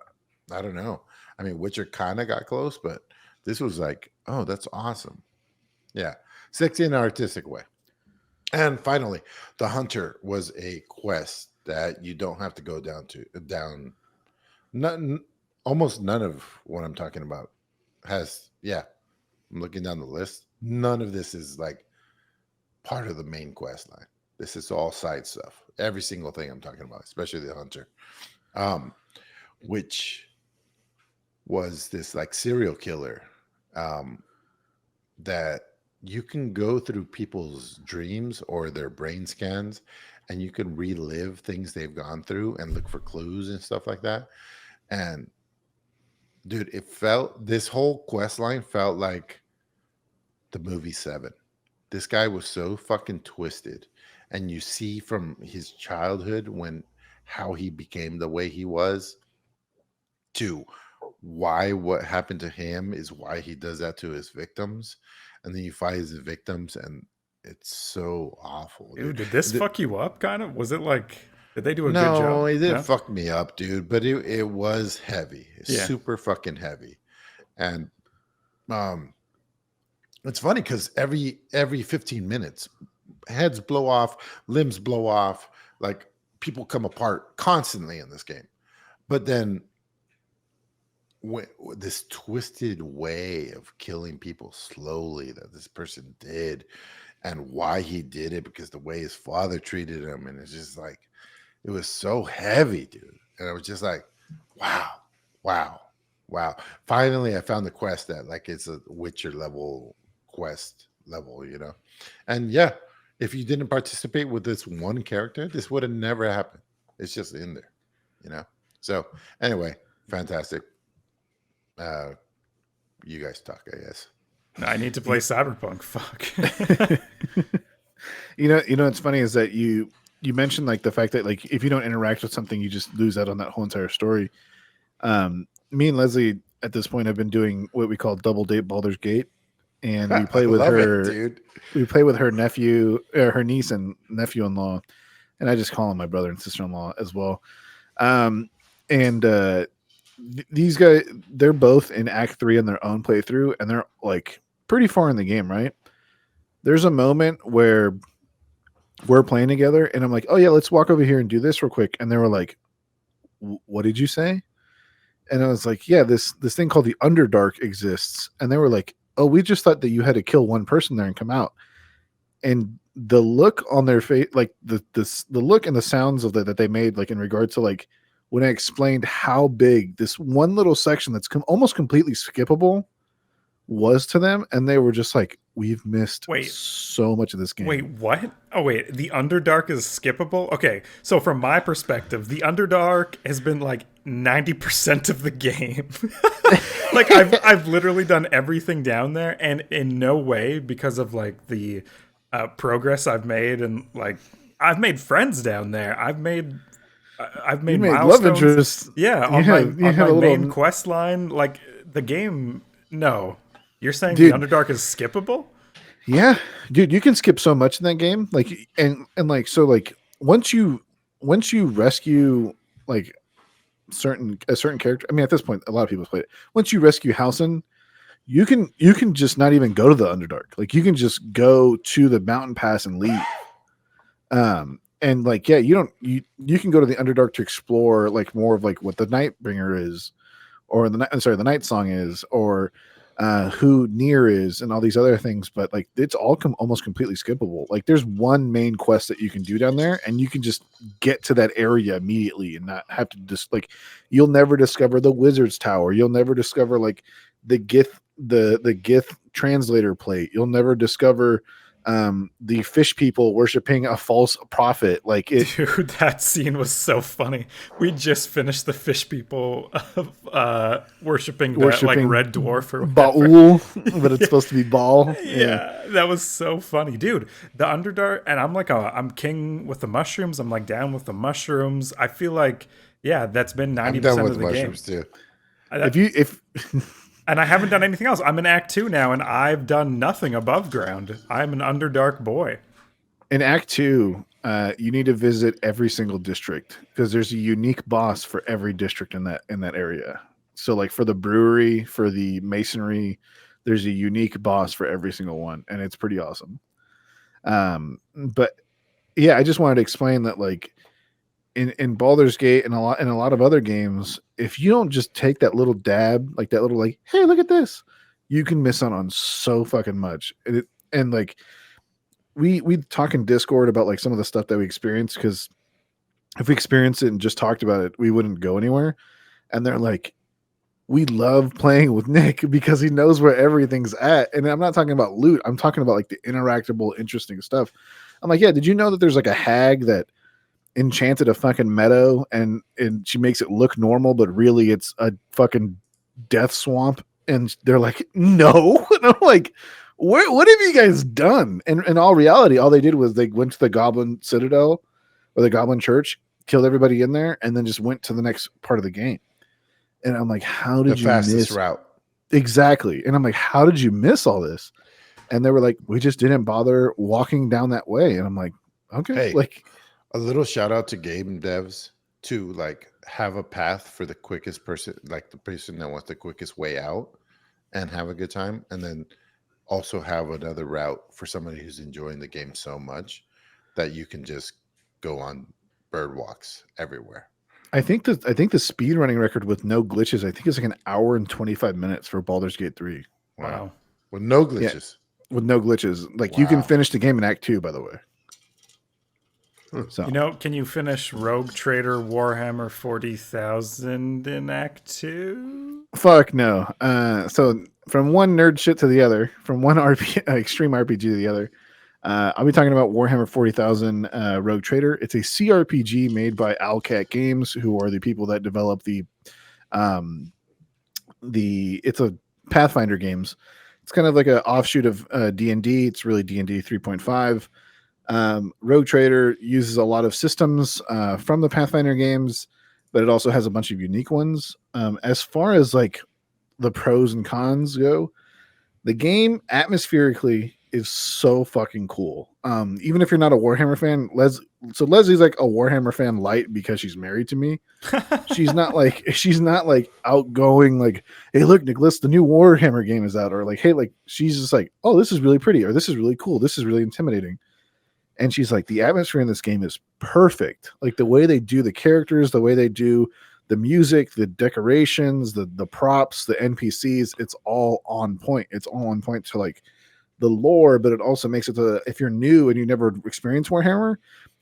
don't know. I mean, Witcher kind of got close, but this was like, oh, that's awesome. Yeah, sexy in an artistic way. And finally, the Hunter was a quest that you don't have to go down. None, almost none of what I'm talking about has. Yeah, I'm looking down the list. None of this is like part of the main quest line. This is all side stuff. Every single thing I'm talking about, especially the Hunter, which was this like serial killer that you can go through people's dreams or their brain scans and you can relive things they've gone through and look for clues and stuff like that. And dude, this whole quest line felt like the movie Seven. This guy was so fucking twisted. And you see from his childhood how he became the way he was to why what happened to him is why he does that to his victims. And then you find his victims and it's so awful. Dude, did this fuck you up kind of? Was it like, did they do a good No, job? it didn't fuck me up, dude, but it was heavy. Yeah. Super fucking heavy. And it's funny because every 15 minutes, heads blow off, limbs blow off, like people come apart constantly in this game. But then this twisted way of killing people slowly that this person did and why he did it, because the way his father treated him, and it's just like it was so heavy, dude. And I was just like, wow. Finally I found the quest that like it's a Witcher level quest level, and yeah, if you didn't participate with this one character, this would have never happened. It's just in there, you know. So anyway, fantastic. You guys talk, I guess. I need to play Cyberpunk. Fuck. You know, what's funny is that you mentioned like the fact that like if you don't interact with something, you just lose out on that whole entire story. Me and Leslie at this point have been doing what we call double date Baldur's Gate, and we play with her. Dude. We play with her nephew, her niece and nephew-in-law, and I just call them my brother and sister-in-law as well. These guys, they're both in Act 3 in their own playthrough, and they're like pretty far in the game, right? There's a moment where we're playing together, and I'm like, "Oh yeah, let's walk over here and do this real quick." And they were like, "What did you say?" And I was like, "Yeah, this thing called the Underdark exists." And they were like, "Oh, we just thought that you had to kill one person there and come out." And the look on their face, like the look and the sounds of that they made, like in regard to like when I explained how big this one little section that's almost completely skippable was to them, and they were just like, "We've missed so much of this game." Wait, what? Oh, wait, the Underdark is skippable? Okay, so from my perspective, the Underdark has been like 90% of the game. Like, I've literally done everything down there, and in no way, because of like the progress I've made, and like, I've made friends down there. I've made milestones. Love interests. Yeah, on my main quest line, like the game. No, you're saying the Underdark is skippable? Yeah, dude, you can skip so much in that game. Like, and like, so like once you rescue like a certain character. I mean, at this point, a lot of people play it. Once you rescue Halsin, you can just not even go to the Underdark. Like, you can just go to the mountain pass and leave. And like, yeah, you can go to the Underdark to explore like more of like what the Nightbringer is, or the Night Song is, or who Nier is, and all these other things. But like, it's all almost completely skippable. Like, there's one main quest that you can do down there, and you can just get to that area immediately and not have to just like, you'll never discover the Wizard's Tower. You'll never discover like the Gith translator plate. You'll never discover the fish people worshiping a false prophet. Like, dude, that scene was so funny. We just finished the fish people worshiping like red dwarf or Baal, but it's supposed to be Baal. Yeah, that was so funny, dude. The Underdark, and I'm king with the mushrooms. I'm like down with the mushrooms. I feel like, yeah, that's been 90% of the game. Too. And I haven't done anything else. I'm in Act 2 now, and I've done nothing above ground. I'm an Underdark boy. In Act 2, you need to visit every single district, because there's a unique boss for every district in that area. So like for the brewery, for the masonry, there's a unique boss for every single one, and it's pretty awesome. But yeah, I just wanted to explain that like in Baldur's Gate and a lot of other games, if you don't just take that little dab, like that little like, hey, look at this, you can miss out on so fucking much. And like we talk in Discord about like some of the stuff that we experienced, because if we experienced it and just talked about it, we wouldn't go anywhere. And they're like, we love playing with Nick because he knows where everything's at. And I'm not talking about loot. I'm talking about like the interactable, interesting stuff. I'm like, yeah, did you know that there's like a hag that enchanted a fucking meadow and she makes it look normal, but really it's a fucking death swamp? And they're like, no. And I'm like, what have you guys done? And in all reality, all they did was they went to the Goblin Citadel or the Goblin Church, killed everybody in there, and then just went to the next part of the game. And I'm like, how did you miss the fastest route? Exactly. And I'm like, how did you miss all this? And they were like, we just didn't bother walking down that way. And I'm like, okay. Hey, like, a little shout out to game devs to like have a path for the quickest person, like the person that wants the quickest way out and have a good time, and then also have another route for somebody who's enjoying the game so much that you can just go on bird walks everywhere. I think the speed running record with no glitches, I think it's like an hour and 25 minutes for Baldur's Gate 3. Wow. With no glitches. Yeah, with no glitches. Like, you can finish the game in Act 2, by the way. So, you know, can you finish Rogue Trader Warhammer 40,000 in Act 2? Fuck no. So from one nerd shit to the other, from one extreme RPG to the other, I'll be talking about Warhammer 40,000 Rogue Trader. It's a CRPG made by Owlcat Games, who are the people that develop it's a Pathfinder games. It's kind of like an offshoot of D&D. It's really D&D 3.5. Rogue Trader uses a lot of systems from the Pathfinder games, but it also has a bunch of unique ones. As far as like the pros and cons go, the game atmospherically is so fucking cool. Even if you're not a Warhammer fan, Leslie's like a Warhammer fan light because she's married to me. she's not like outgoing, like, hey, look, Nicholas, the new Warhammer game is out, or like, hey, like, she's just like, oh, this is really pretty, or this is really cool, this is really intimidating. And she's like, the atmosphere in this game is perfect. Like the way they do the characters, the way they do the music, the decorations, the props, the NPCs, it's all on point. It's all on point to like the lore, but it also makes it if you're new and you never experienced Warhammer,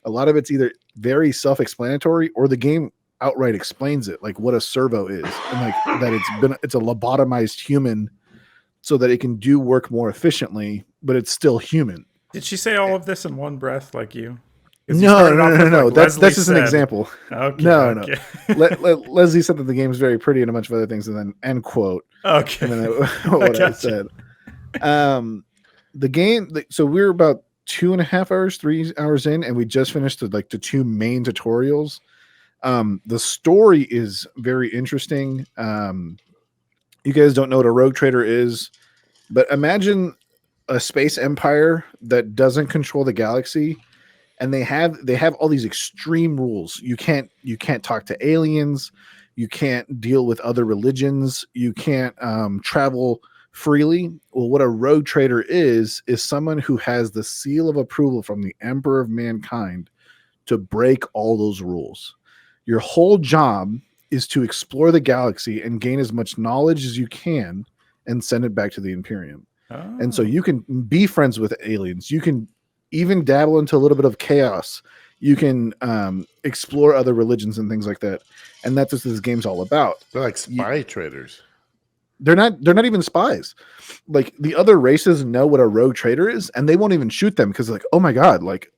a lot of it's either very self-explanatory or the game outright explains it, like what a servo is, and like that it's a lobotomized human so that it can do work more efficiently, but it's still human. Did she say all of this in one breath like you? No. That's just an example. Okay. No. Leslie said that the game is very pretty and a bunch of other things, and then end quote. Okay. And then what I said. The game. So we're about 2.5 hours, 3 hours in, and we just finished the 2 main tutorials. The story is very interesting. You guys don't know what a rogue trader is, but imagine a space empire that doesn't control the galaxy, and they have all these extreme rules. You can't talk to aliens, you can't deal with other religions, you can't travel freely. Well, what a rogue trader is someone who has the seal of approval from the Emperor of Mankind to break all those rules. Your whole job is to explore the galaxy and gain as much knowledge as you can and send it back to the Imperium. Oh. And so you can be friends with aliens. You can even dabble into a little bit of chaos. You can explore other religions and things like that. And that's what this game's all about. They're like spy traders. They're not even spies. Like the other races know what a rogue trader is, and they won't even shoot them because like, oh my God, like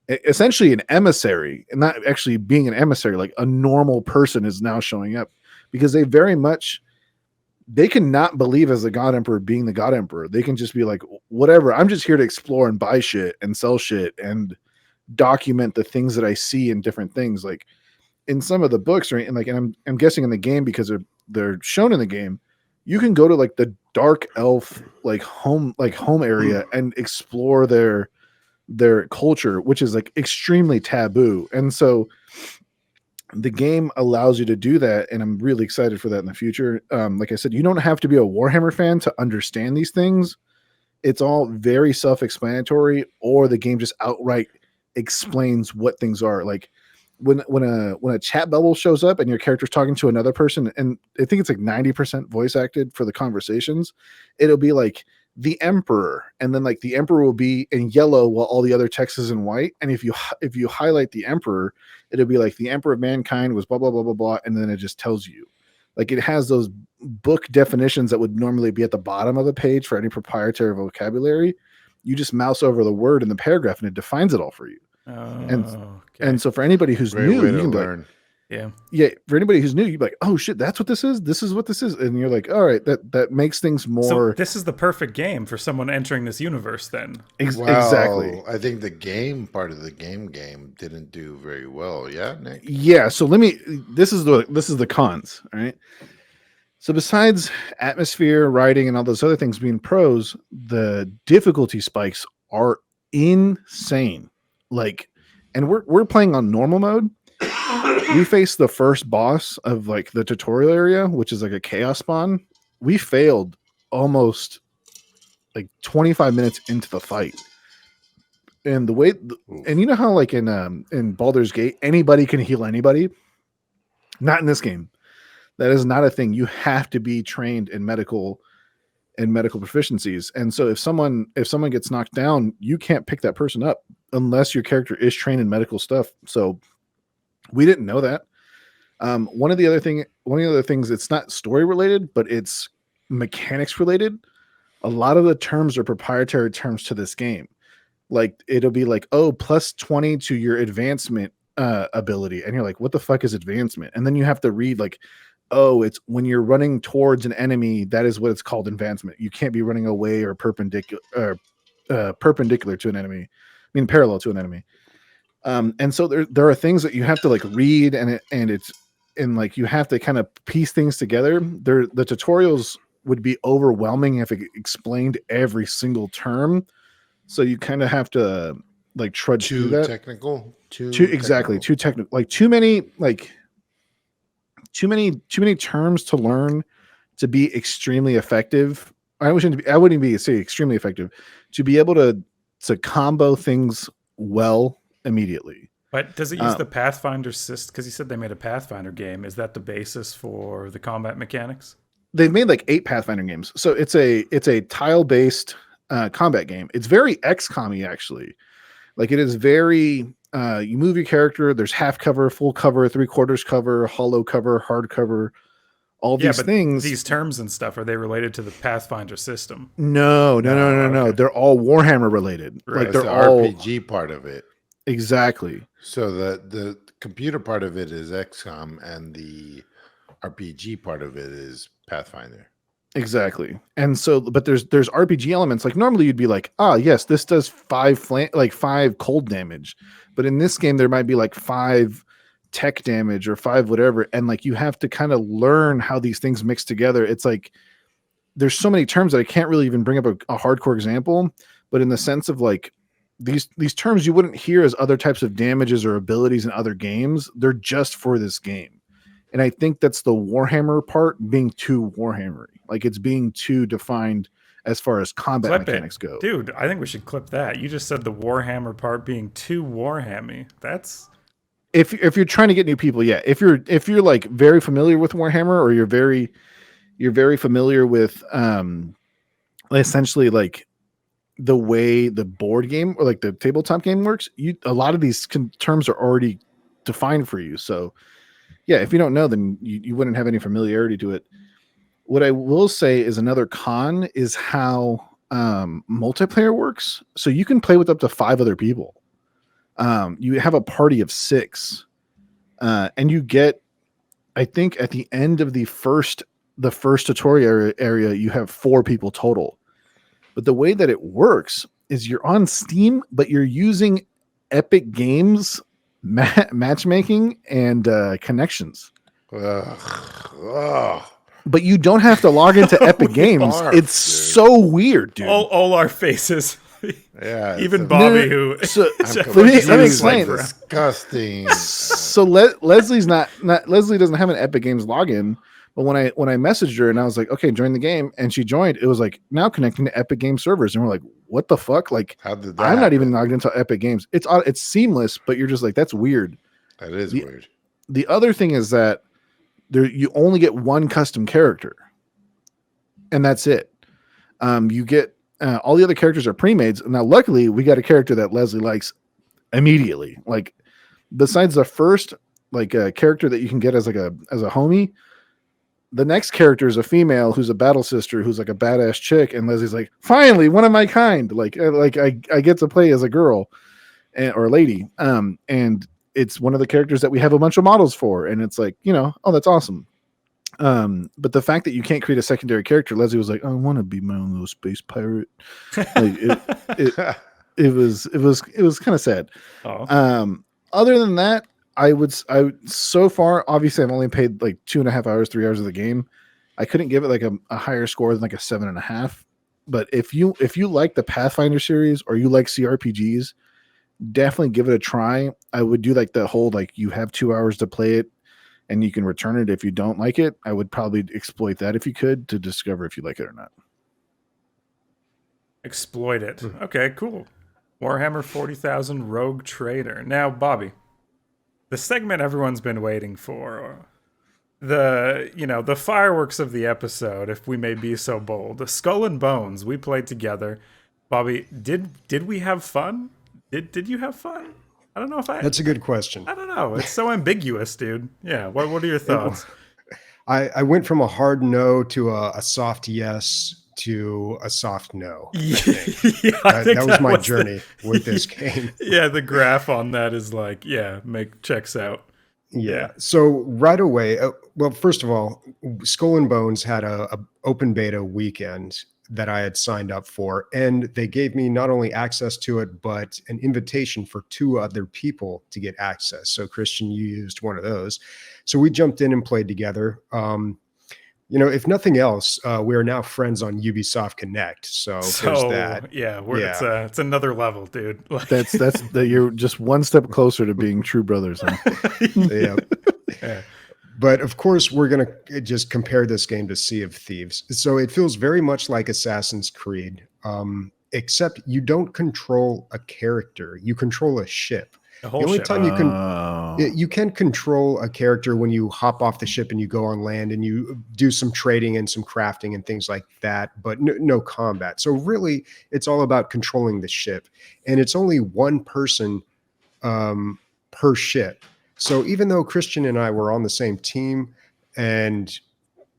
essentially an emissary, and not actually being an emissary, like a normal person is now showing up because they cannot believe as the God Emperor being the God Emperor. They can just be like, whatever, I'm just here to explore and buy shit and sell shit and document the things that I see in different things. Like in some of the books, right? And I'm guessing in the game, because they're shown in the game, you can go to like the dark elf home area and explore their culture, which is like extremely taboo. And so the game allows you to do that, and I'm really excited for that in the future. Like I said, you don't have to be a Warhammer fan to understand these things. It's all very self-explanatory, or the game just outright explains what things are. Like when a chat bubble shows up and your character's talking to another person, and I think it's like 90% voice acted for the conversations, it'll be like the Emperor, and then like the Emperor will be in yellow while all the other text is in white. And if you highlight the Emperor, it'll be like the Emperor of Mankind was blah blah blah blah blah, and then it just tells you. Like it has those book definitions that would normally be at the bottom of the page for any proprietary vocabulary. You just mouse over the word in the paragraph and it defines it all for you. And so for anybody who's new, you can learn. Yeah. For anybody who's new, you'd be like, oh shit, that's what this is. This is what this is. And you're like, all right, that makes things more. So this is the perfect game for someone entering this universe then. Exactly. I think the game part of the game didn't do very well. Yeah, Nick? Yeah. So this is the cons. All right. So besides atmosphere, writing, and all those other things being pros, the difficulty spikes are insane. Like, and we're playing on normal mode. We face the first boss of like the tutorial area, which is like a chaos spawn. We failed almost like 25 minutes into the fight. And the way, and you know how like in Baldur's Gate, anybody can heal anybody? Not in this game. That is not a thing. You have to be trained in medical proficiencies. And so if someone gets knocked down, you can't pick that person up unless your character is trained in medical stuff. So we didn't know that. One of the other things, it's not story related, but it's mechanics related. A lot of the terms are proprietary terms to this game. like it'll be like, oh, plus 20 to your advancement ability, and you're like, what the fuck is advancement? And then you have to read like, oh, it's when you're running towards an enemy, that is what it's called, advancement. You can't be running away or perpendicular to an enemy. I mean, parallel to an enemy. And so there are things that you have to like read, and like you have to kind of piece things together. The tutorials would be overwhelming if it explained every single term. So you kind of have to like trudge through that. Technical. Too technical. Like too many terms to learn to be extremely effective. I wouldn't even say extremely effective, to be able to combo things well immediately. But does it use the Pathfinder system? Because you said they made a Pathfinder game. Is that the basis for the combat mechanics? They've made like 8 Pathfinder games. So it's a tile-based combat game. It's very XCOM-y, actually. Like it is very you move your character, there's half cover, full cover, 3/4 cover, hollow cover, hard cover, all these things. These terms and stuff, are they related to the Pathfinder system? No. Okay. They're all Warhammer related. Right. Like they're all all RPG part of it. Exactly. So the computer part of it is XCOM, and the RPG part of it is Pathfinder. Exactly. And so, but there's RPG elements. Like normally you'd be like, yes, this does 5 cold damage, but in this game there might be like 5 tech damage or 5 whatever, and like you have to kind of learn how these things mix together. It's like there's so many terms that I can't really even bring up a hardcore example, but in the sense of like these terms you wouldn't hear as other types of damages or abilities in other games. They're just for this game. And I think that's the Warhammer part being too Warhammery. Like it's being too defined as far as combat mechanics go. Dude, I think we should clip that. You just said the Warhammer part being too Warhammy. That's if you're trying to get new people, yeah. If you're like very familiar with Warhammer, or you're very familiar with essentially like the way the board game or like the tabletop game works, a lot of these terms are already defined for you. So yeah, if you don't know, then you wouldn't have any familiarity to it. What I will say is another con is how multiplayer works. So you can play with up to 5 other people. You have a party of 6, and you get, I think, at the end of the first tutorial area, you have 4 people total. But the way that it works is you're on Steam, but you're using Epic Games matchmaking and connections. Ugh. But you don't have to log into Epic Games. Barf, it's so weird, dude. all our faces. Yeah, even Bobby, who let me explain. Disgusting. So Leslie doesn't have an Epic Games login. But when I messaged her and I was like, okay, join the game, and she joined, it was like now connecting to Epic Games servers, and we're like, what the fuck? Like, how did that I'm happen? not even logged into Epic Games. It's seamless, but you're just like, that's weird. That is weird. The other thing is that you only get one custom character, and that's it. You get all the other characters are pre-mades. Now, luckily, we got a character that Leslie likes immediately. Like, besides the first character that you can get as a homie, the next character is a female who's a battle sister who's like a badass chick, and Leslie's like, finally, one of my kind. Like I get to play as a girl or a lady. And it's one of the characters that we have a bunch of models for, and it's like, oh, that's awesome. But the fact that you can't create a secondary character, Leslie was like, I want to be my own little space pirate. Like it was kind of sad. Oh. Other than that, I so far, obviously I've only paid like 2.5 hours, 3 hours of the game. I couldn't give it like a higher score than like a 7.5. But if you like the Pathfinder series or you like CRPGs, definitely give it a try. I would do like the whole, like, you have 2 hours to play it and you can return it if you don't like it. I would probably exploit that if you could, to discover if you like it or not. Exploit it. Okay, cool. Warhammer 40,000 Rogue Trader. Now, Bobby, the segment everyone's been waiting for, the fireworks of the episode, if we may be so bold. Skull and Bones, we played together. Bobby, did we have fun? Did you have fun? I don't know if That's a good question. I don't know. It's so ambiguous, dude. Yeah. What are your thoughts? I went from a hard no to a soft yes to a soft no. I Yeah, think. I think That was my the- journey with this game. Yeah, the graph on that is like, checks out. Yeah. So right away, well, first of all, Skull and Bones had a open beta weekend that I had signed up for, and they gave me not only access to it, but an invitation for 2 other people to get access. So Christian, you used one of those. So we jumped in and played together. If nothing else, we are now friends on Ubisoft Connect. So there's that. Yeah, it's another level, dude. Like, You're just one step closer to being true brothers. Huh? Yeah. But of course, we're going to just compare this game to Sea of Thieves. So it feels very much like Assassin's Creed, except you don't control a character. You control a ship. the whole The only ship. time you can control a character when you hop off the ship and you go on land and you do some trading and some crafting and things like that, but no combat. So really, it's all about controlling the ship. And it's only one person per ship. So even though Christian and I were on the same team and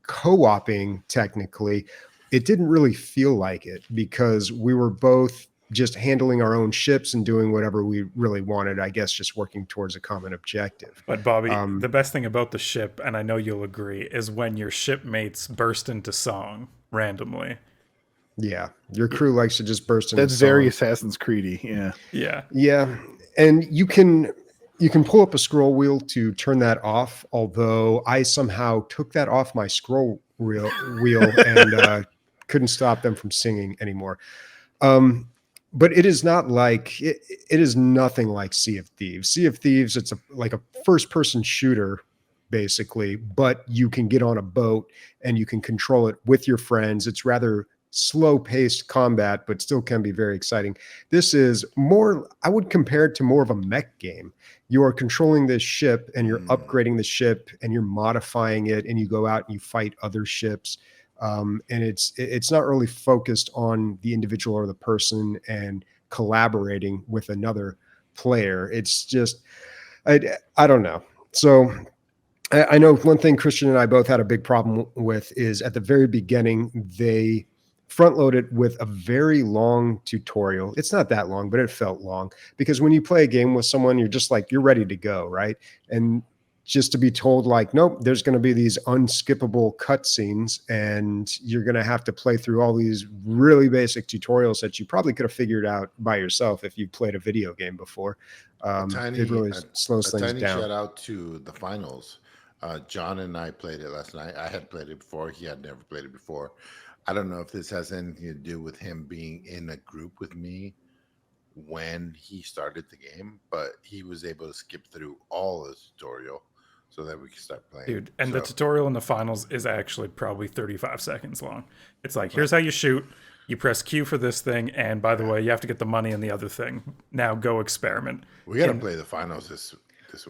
co-oping technically, it didn't really feel like it because we were both just handling our own ships and doing whatever we really wanted, I guess, just working towards a common objective. But Bobby, the best thing about the ship, and I know you'll agree, is when your shipmates burst into song randomly. Yeah, your crew likes to just burst into That's song. very Assassin's Creedy. Yeah. Yeah, and you can pull up a scroll wheel to turn that off, although I somehow took that off my scroll wheel and couldn't stop them from singing anymore. But it is not like it is nothing like Sea of Thieves. Sea of Thieves, it's like a first-person shooter, basically, but you can get on a boat and you can control it with your friends. It's rather slow-paced combat, but still can be very exciting. This is more, I would compare it to more of a mech game. You are controlling this ship and you're upgrading the ship and you're modifying it and you go out and you fight other ships. And it's not really focused on the individual or the person and collaborating with another player. It's just, I don't know. So I know one thing Christian and I both had a big problem with is at the very beginning, they front loaded with a very long tutorial. It's not that long, but it felt long because when you play a game with someone, you're just like, you're ready to go, right? And just to be told like, nope, there's going to be these unskippable cutscenes and you're going to have to play through all these really basic tutorials that you probably could have figured out by yourself if you played a video game before. It really slows things down. Shout out to the finals. John and I played it last night. I had played it before. He had never played it before. I don't know if this has anything to do with him being in a group with me when he started the game, but he was able to skip through all the tutorial so that we could start playing. Dude, and the tutorial in the finals is actually probably 35 seconds long. It's like, here's how you shoot. You press Q for this thing, and by the way, you have to get the money in the other thing. Now go experiment. We got to play the finals this week.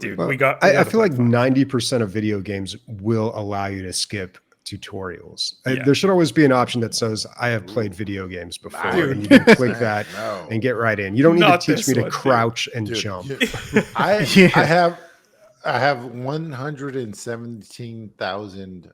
Dude, Well, we got I to feel play like the finals. 90% of video games will allow you to skip tutorials. Yeah. There should always be an option that says, I have played video games before. Dude. And you can click that No. and get right in. You don't need Not to teach this me to one, dude. crouch and Dude, jump. I Yeah. I have 117,000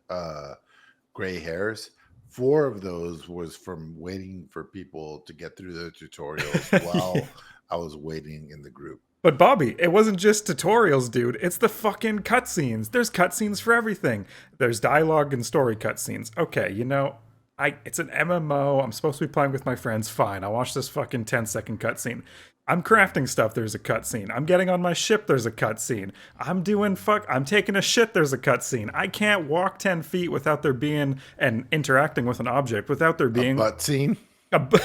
gray hairs. 4 of those was from waiting for people to get through the tutorials while I was waiting in the group. But Bobby, it wasn't just tutorials, dude. It's the fucking cutscenes. There's cutscenes for everything. There's dialogue and story cutscenes. Okay, it's an MMO. I'm supposed to be playing with my friends. Fine, I'll watch this fucking 10-second cutscene. I'm crafting stuff, there's a cutscene. I'm getting on my ship, there's a cutscene. I'm taking a shit, there's a cutscene. I can't walk 10 feet without there being and interacting with an object without there being Butt scene.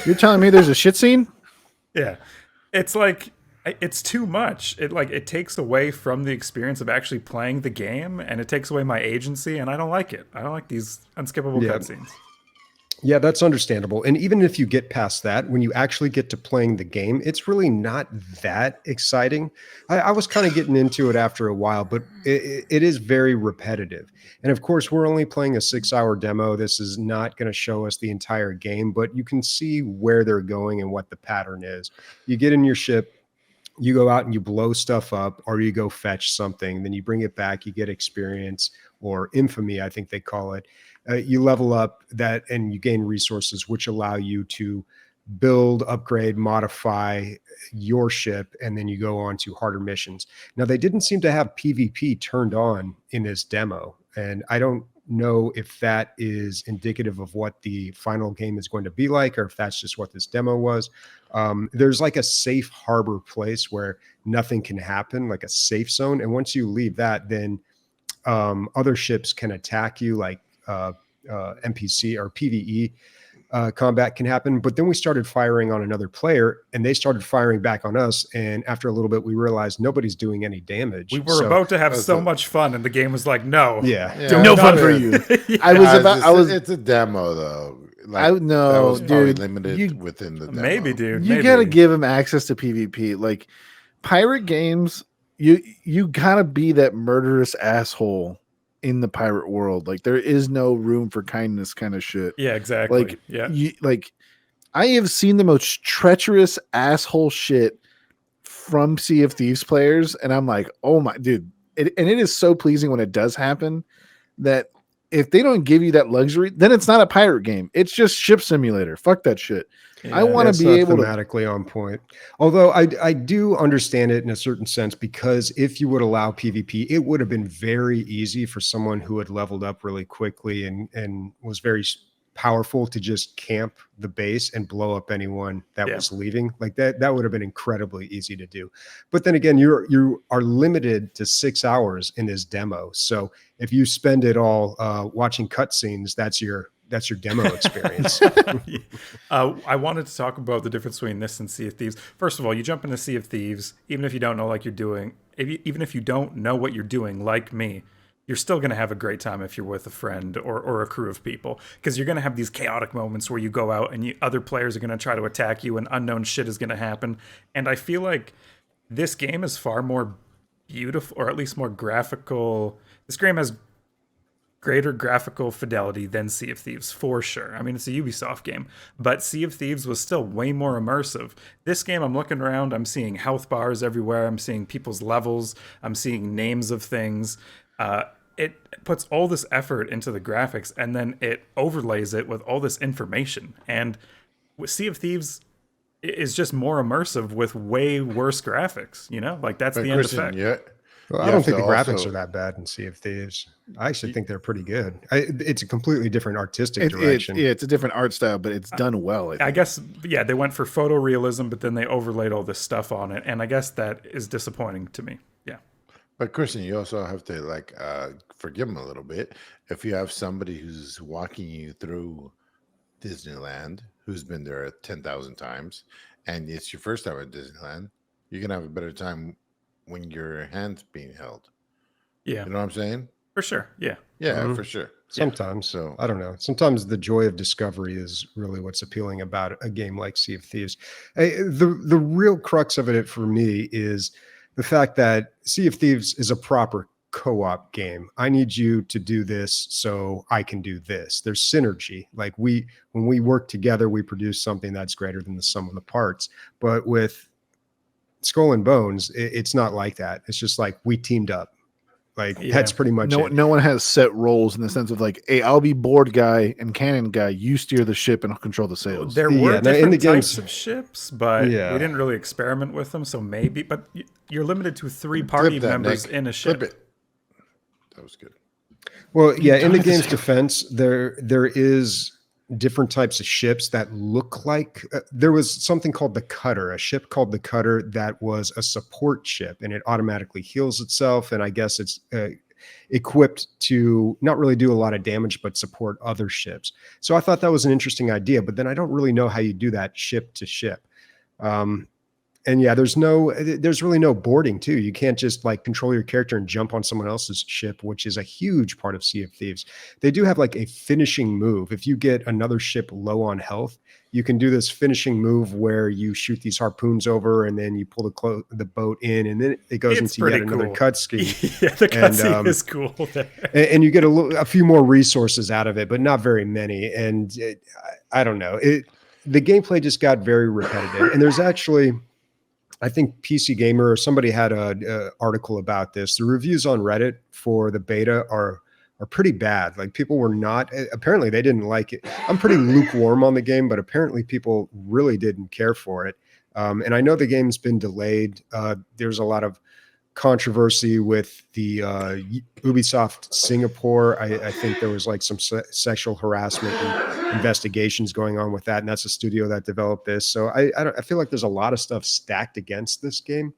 You're telling me there's a shit scene? Yeah. It's like, it's too much. It takes away from the experience of actually playing the game, and it takes away my agency, and I don't like it. I don't like these unskippable cutscenes. Yeah, that's understandable. And even if you get past that, when you actually get to playing the game, it's really not that exciting. I was kind of getting into it after a while, but it is very repetitive. And of course, we're only playing a 6-hour demo. This is not going to show us the entire game, but you can see where they're going and what the pattern is. You get in your ship, you go out and you blow stuff up, or you go fetch something, then you bring it back, you get experience or infamy, I think they call it. You level up that and you gain resources, which allow you to build, upgrade, modify your ship, and then you go on to harder missions. Now, they didn't seem to have PvP turned on in this demo, and I don't know if that is indicative of what the final game is going to be like, or if that's just what this demo was. There's like a safe harbor place where nothing can happen, like a safe zone, and once you leave that, then other ships can attack you, like NPC or PvE combat can happen. But then we started firing on another player and they started firing back on us. And after a little bit, we realized nobody's doing any damage. We were about to have so much fun, and the game was like, no. Yeah. No fun for you. It's a demo though. Like, that was dude, limited within the demo. Maybe, dude. You gotta give him access to PvP. Like pirate games, you gotta be that murderous asshole in the pirate world. Like there is no room for kindness kind of shit. Yeah, exactly. Like I have seen the most treacherous asshole shit from Sea of Thieves players, and I'm like, oh my dude. And it is so pleasing when it does happen that if they don't give you that luxury, then it's not a pirate game. It's just ship simulator. Fuck that shit. Yeah, I want to be able to thematically on point. Although I do understand it in a certain sense, because if you would allow PvP, it would have been very easy for someone who had leveled up really quickly and was very powerful to just camp the base and blow up anyone that was leaving. Like that would have been incredibly easy to do. But then again, you are limited to 6 hours in this demo. So if you spend it all watching cutscenes, that's your demo experience. I wanted to talk about the difference between this and Sea of Thieves. First of all, you jump into Sea of Thieves, even if you don't know even if you don't know what you're doing, like me, you're still going to have a great time if you're with a friend or a crew of people, because you're going to have these chaotic moments where you go out and other players are going to try to attack you and unknown shit is going to happen. And I feel like this game is far more beautiful, or at least more graphical. This game has greater graphical fidelity than Sea of Thieves, for sure. I mean, it's a Ubisoft game, but Sea of Thieves was still way more immersive. This game, I'm looking around, I'm seeing health bars everywhere, I'm seeing people's levels, I'm seeing names of things. It puts all this effort into the graphics, and then it overlays it with all this information. And Sea of Thieves is just more immersive with way worse graphics, you know? Like, that's the end effect. Yeah. Well, I don't think the graphics are that bad in Sea of Thieves. I actually think they're pretty good. It's a completely different artistic direction. It's a different art style, but it's done well. I guess, yeah, they went for photorealism, but then they overlaid all this stuff on it, and I guess that is disappointing to me. Yeah. But Christian, you also have to forgive them a little bit. If you have somebody who's walking you through Disneyland, who's been there 10,000 times, and it's your first time at Disneyland, you're gonna have a better time when your hand's being held. Yeah. You know what I'm saying? For sure. Yeah. Yeah, for sure. Sometimes. So I don't know. Sometimes the joy of discovery is really what's appealing about a game like Sea of Thieves. The real crux of it for me is the fact that Sea of Thieves is a proper co-op game. I need you to do this so I can do this. There's synergy. Like when we work together, we produce something that's greater than the sum of the parts. But with Skull and Bones, it's not like that. It's just like we teamed up. Like that's pretty much it. No one has set roles in the sense of like, hey, I'll be board guy and cannon guy. You steer the ship and I'll control the sails. There were different types of ships, but we didn't really experiment with them. So maybe, but you're limited to 3 party members in a ship. Flip it. That was good. Well, yeah. In the game's defense, there is different types of ships that look like there was something called the Cutter, a ship called the Cutter that was a support ship, and it automatically heals itself. And I guess it's equipped to not really do a lot of damage, but support other ships. So I thought that was an interesting idea, but then I don't really know how you do that ship to ship. And yeah, there's really no boarding too. You can't just like control your character and jump on someone else's ship, which is a huge part of Sea of Thieves. They do have like a finishing move. If you get another ship low on health, you can do this finishing move where you shoot these harpoons over and then you pull the boat in, and then it goes into yet another cutscene. Yeah, the cutscene is cool there. And you get a few more resources out of it, but not very many. And I don't know. The gameplay just got very repetitive. And there's actually, I think PC Gamer or somebody had an article about this. The reviews on Reddit for the beta are are pretty bad. Like people were not, apparently they didn't like it. I'm pretty lukewarm on the game, but apparently people really didn't care for it. And I know the game's been delayed. There's a lot of controversy with the Ubisoft Singapore. I think there was like some sexual harassment and investigations going on with that, and that's a studio that developed this. So I feel like there's a lot of stuff stacked against this game.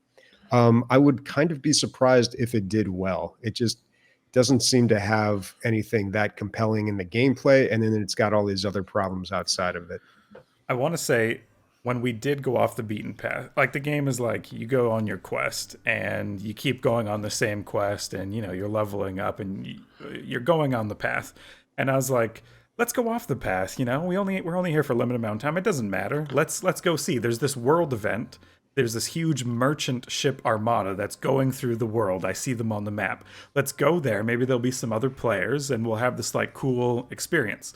I would kind of be surprised if it did well. It just doesn't seem to have anything that compelling in the gameplay, and then it's got all these other problems outside of it. I want to say when we did go off the beaten path, like the game is like you go on your quest and you keep going on the same quest, and you're leveling up and you're going on the path. And I was like, let's go off the path. We're only here for a limited amount of time. It doesn't matter. Let's go see. There's this world event. There's this huge merchant ship armada that's going through the world. I see them on the map. Let's go there. Maybe there'll be some other players and we'll have this like cool experience.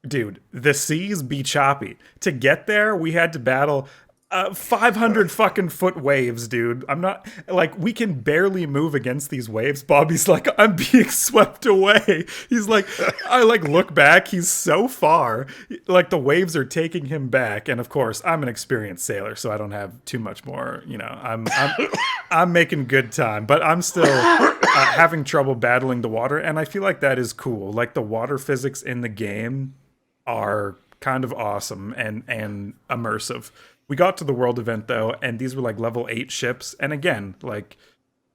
Dude, the seas be choppy. To get there, we had to battle 500 fucking foot waves, dude. I'm not like, we can barely move against these waves. Bobby's like, I'm being swept away. He's like, I like look back. He's so far. Like the waves are taking him back. And of course, I'm an experienced sailor, so I don't have too much more. I'm making good time, but I'm still having trouble battling the water. And I feel like that is cool. Like the water physics in the game are kind of awesome and immersive. We got to the world event though, and these were like level 8 ships. And again, like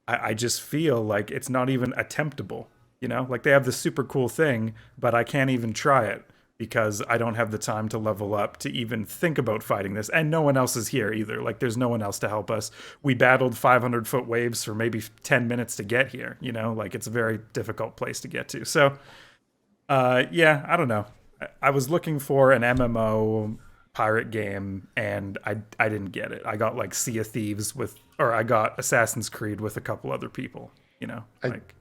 I just feel like it's not even attemptable. Like they have this super cool thing, but I can't even try it because I don't have the time to level up to even think about fighting this. And no one else is here either. Like there's no one else to help us. We battled 500-foot waves for maybe 10 minutes to get here. Like it's a very difficult place to get to. So yeah, I don't know. I was looking for an MMO pirate game and I didn't get it. I got like Sea of Thieves or I got Assassin's Creed with a couple other people,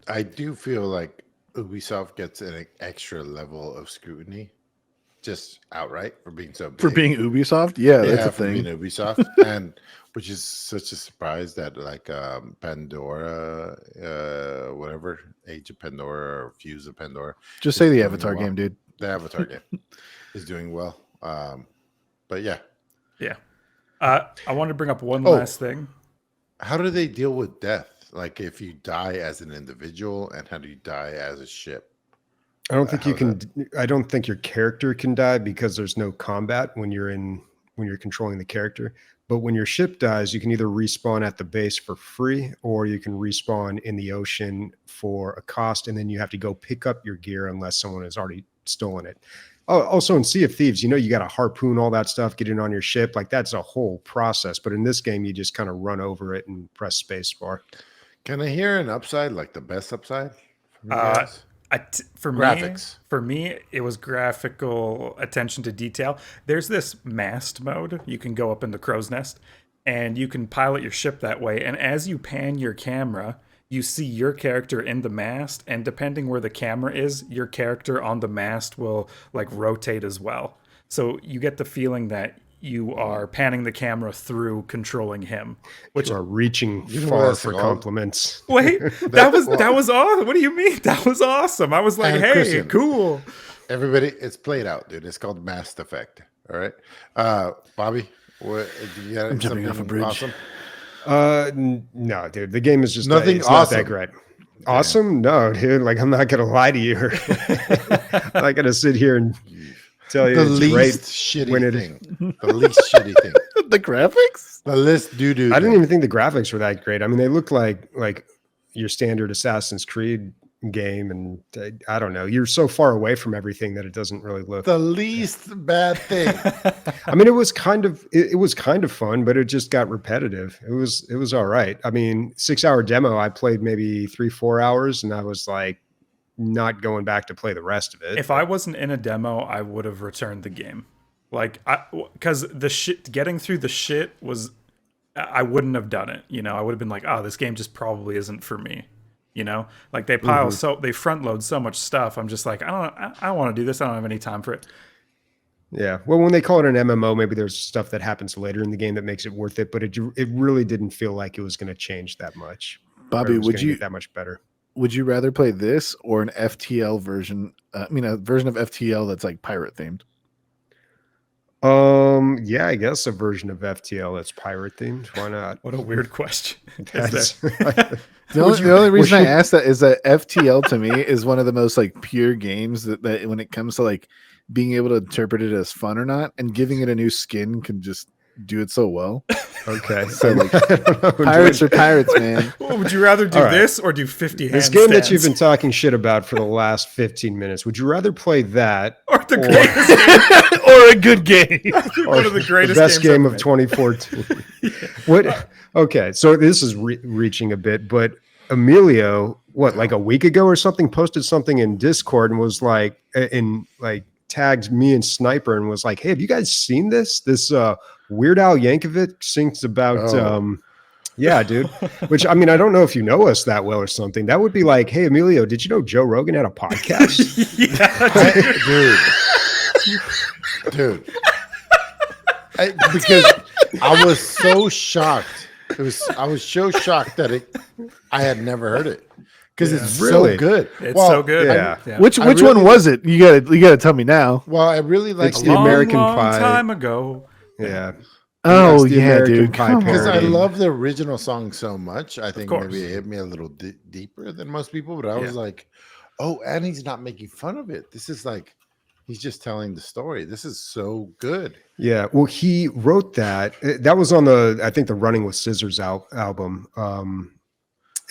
I do feel like Ubisoft gets an extra level of scrutiny just outright for being so big. For being Ubisoft? Yeah, that's a for thing. being Ubisoft. And which is such a surprise that like Pandora, whatever, Age of Pandora or Fuse of Pandora. Just say the Avatar game, dude. The Avatar game is doing well. But yeah. I want to bring up one last thing. How do they deal with death? Like if you die as an individual, and how do you die as a ship? I don't think you can. I don't think your character can die because there's no combat when you're controlling the character. But when your ship dies, you can either respawn at the base for free, or you can respawn in the ocean for a cost, and then you have to go pick up your gear unless someone has already stolen it. Oh, also in Sea of Thieves, you got to harpoon all that stuff, get it on your ship. Like that's a whole process. But in this game, you just kind of run over it and press space bar. Can I hear an upside, like the best upside? For me, it was graphical attention to detail. There's this mast mode. You can go up in the crow's nest, and you can pilot your ship that way. And as you pan your camera, you see your character in the mast, and depending where the camera is, your character on the mast will like rotate as well. So you get the feeling that you are panning the camera through controlling him, which are reaching far for compliments. Wait, that was awesome. What do you mean? That was awesome. I was like, hey, Christian, cool. Everybody, it's played out, dude. It's called Mass Effect. All right, Bobby, I'm jumping off a bridge. Awesome? No, dude. The game is just nothing it's awesome. Not that great. Awesome? No, dude. Like I'm not gonna lie to you. I'm not gonna sit here and tell you the it's least great shitty thing. The least shitty thing. The graphics? The list doo-doo. I didn't even think the graphics were that great. I mean, they look like your standard Assassin's Creed game, and I don't know. You're so far away from everything that it doesn't really look the least bad thing. I mean, it was kind of fun, but it just got repetitive. It was all right. I mean, 6-hour demo, I played maybe 3-4 hours, and I was like, not going back to play the rest of it. If I wasn't in a demo, I would have returned the game. Like, because the shit, getting through the shit was, I wouldn't have done it. I would have been like, oh, this game just probably isn't for me. Like they pile they front load so much stuff. I'm just like, I don't want to do this. I don't have any time for it. Yeah. Well, when they call it an MMO, maybe there's stuff that happens later in the game that makes it worth it, but it really didn't feel like it was going to change that much. Bobby, would you get that much better? would you rather play this or an FTL version? A version of FTL that's like pirate themed. Yeah, I guess a version of FTL that's pirate themed. Why not? What a weird question. That's, The only reason I asked that is that FTL to me is one of the most like pure games that when it comes to like being able to interpret it as fun or not, and giving it a new skin can just do it so well. okay. So like pirates are pirates, man. Well, would you rather do this or do 50 This handstands? game that you've been talking shit about for the last 15 minutes, would you rather play that or the greatest game, or a good game? one of the greatest best games game ever of made. 2014? What? Okay, so this is reaching a bit, but Emilio, like a week ago or something, posted something in Discord and was like, tagged me and Sniper and was like, "Hey, have you guys seen this? This Weird Al Yankovic sings about." Yeah, dude. Which, I mean, I don't know if you know us that well or something. That would be like, hey, Emilio, did you know Joe Rogan had a podcast? Dude. Because I was so shocked. I was so shocked that I had never heard it. Because it's Really? so good. It's so good. Yeah. Which really- one was it? You gotta tell me now. Well, I really like It's the the American long Pie. time ago. Yeah. Oh That's the yeah, American dude. Pie Come on. because I parody. love the original song so much. I think course. maybe it hit me a little deeper than most people, but I was like, oh, and he's not making fun of it. This is like, he's just telling the story. This is so good. Yeah. Well, he wrote that. That was on I think the Running with Scissors album.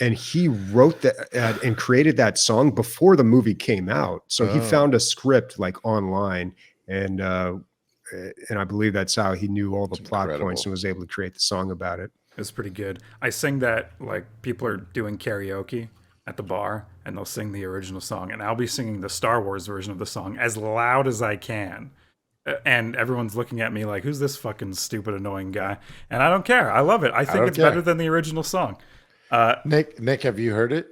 And he wrote that and created that song before the movie came out. So he found a script like online, and I believe that's how he knew all the plot points and was able to create the song about it. It's pretty good. I sing that like people are doing karaoke at the bar and they'll sing the original song, and I'll be singing the Star Wars version of the song as loud as I can. And everyone's looking at me like, who's this fucking stupid, annoying guy? And I don't care. I love it. I think it's better than the original song. Nick, have you heard it?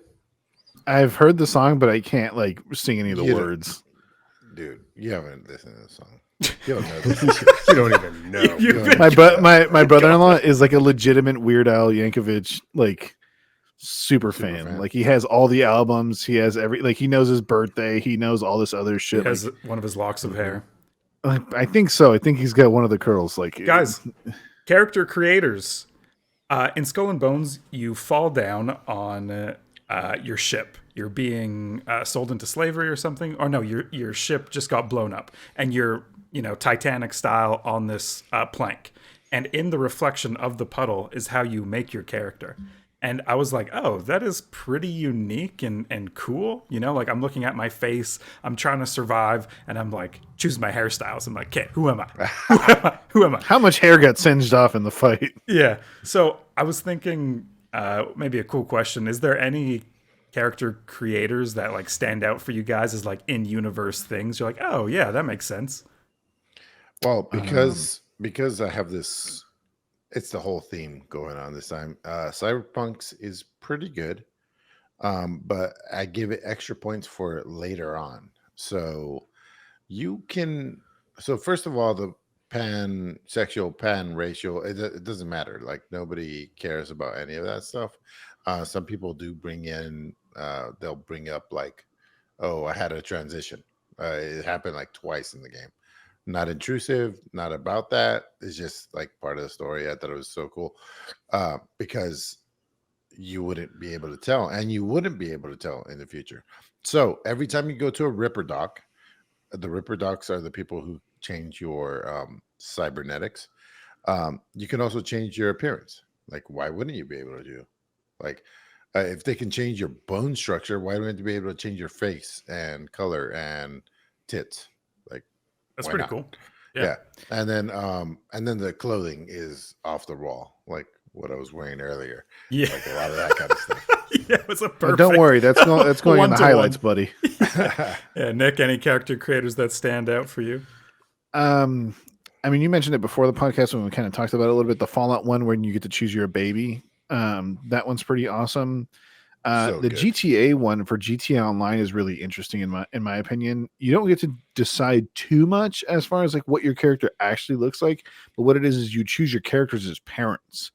I've heard the song, but I can't like sing any of the words. Dude, you haven't listened to the song. You don't know this. You don't even know. My brother-in-law is like a legitimate Weird Al Yankovic like super fan. Like he has all the albums. He has he knows his birthday. He knows all this other shit. He has one of his locks of hair. I think so. I think he's got one of the curls. Like Guys, character creators. In Skull and Bones, you fall down on your ship. You're being sold into slavery or something. Or no, your ship just got blown up. And you're, Titanic style on this plank. And in the reflection of the puddle is how you make your character. And I was like, oh, that is pretty unique and cool. Like I'm looking at my face, I'm trying to survive, and I'm like, choose my hairstyles. I'm like, okay, who am I? Who am I? How much hair got singed off in the fight? Yeah. So I was thinking maybe a cool question. Is there any character creators that like stand out for you guys as like in-universe things? You're like, oh, yeah, that makes sense. Well, because I have this... It's the whole theme going on this time. Cyberpunk's is pretty good, but I give it extra points for it later on. So you can... So first of all, the pansexual, pan-racial, it doesn't matter. Like nobody cares about any of that stuff. Some people do bring in, they'll bring up like, oh, I had a transition. It happened like twice in the game. Not intrusive, not about that. It's just like part of the story. I thought it was so cool because you wouldn't be able to tell, and you wouldn't be able to tell in the future. So every time you go to a Ripper Doc, the Ripper Docs are the people who change your cybernetics. You can also change your appearance. Like, why wouldn't you be able to do? Like, if they can change your bone structure, why wouldn't you be able to change your face and color and tits? That's why pretty not? cool. Yeah. And then the clothing is off the wall, like what I was wearing earlier. Yeah. Like a lot of that kind of stuff. Yeah, it was a perfect. Don't worry, that's going in the one-to-one. highlights, buddy. Yeah, Nick, any character creators that stand out for you? I mean, you mentioned it before the podcast when we kind of talked about it a little bit. The Fallout one, when you get to choose your baby, that one's pretty awesome. The good. GTA one for GTA Online is really interesting in my opinion. You don't get to decide too much as far as like what your character actually looks like, but what it is you choose your characters as parents,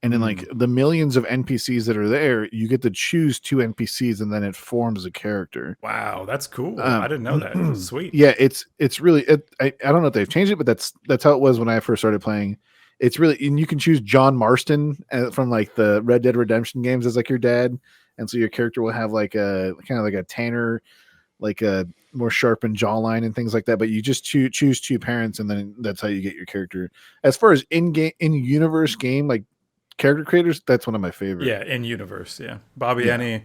And then like the millions of NPCs that are there, you get to choose 2 NPCs and then it forms a character. Wow, that's cool. I didn't know that. Sweet. Yeah, it's really I don't know if they've changed it, but that's how it was when I first started playing. It's really, and you can choose John Marston from like the Red Dead Redemption games as like your dad, and so your character will have like a kind of like a tanner, like a more sharpened jawline and things like that. But you just choose 2 parents, and then that's how you get your character. As far as in universe game like character creators, that's one of my favorites. Yeah, in universe. Yeah, Bobby, any.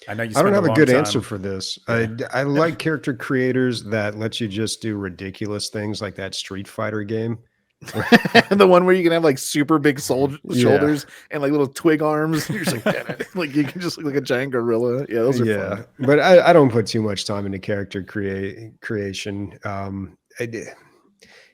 I know you. I don't have a good time. answer for this. I like character creators that let you just do ridiculous things like that Street Fighter game. The one where you can have like super big shoulders and like little twig arms. You're just like, like you can just look like a giant gorilla. Yeah, those are fun. But I don't put too much time into character creation.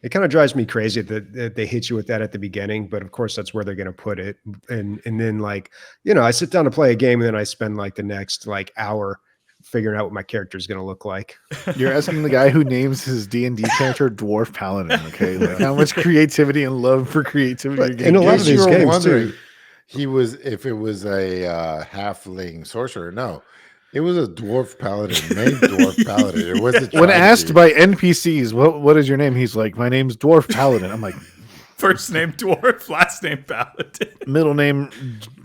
It kind of drives me crazy that they hit you with that at the beginning, but of course that's where they're going to put it. And then like, I sit down to play a game and then I spend like the next like hour figuring out what my character is going to look like. You're asking the guy who names his D&D character Dwarf Paladin. Okay. Like how much creativity and love for creativity. In a lot of these games too. If it was a halfling sorcerer. No, it was a dwarf paladin named Dwarf Paladin. It wasn't. When asked by NPCs, what is your name? He's like, my name's Dwarf Paladin. I'm like, first name Dwarf, last name Paladin, middle name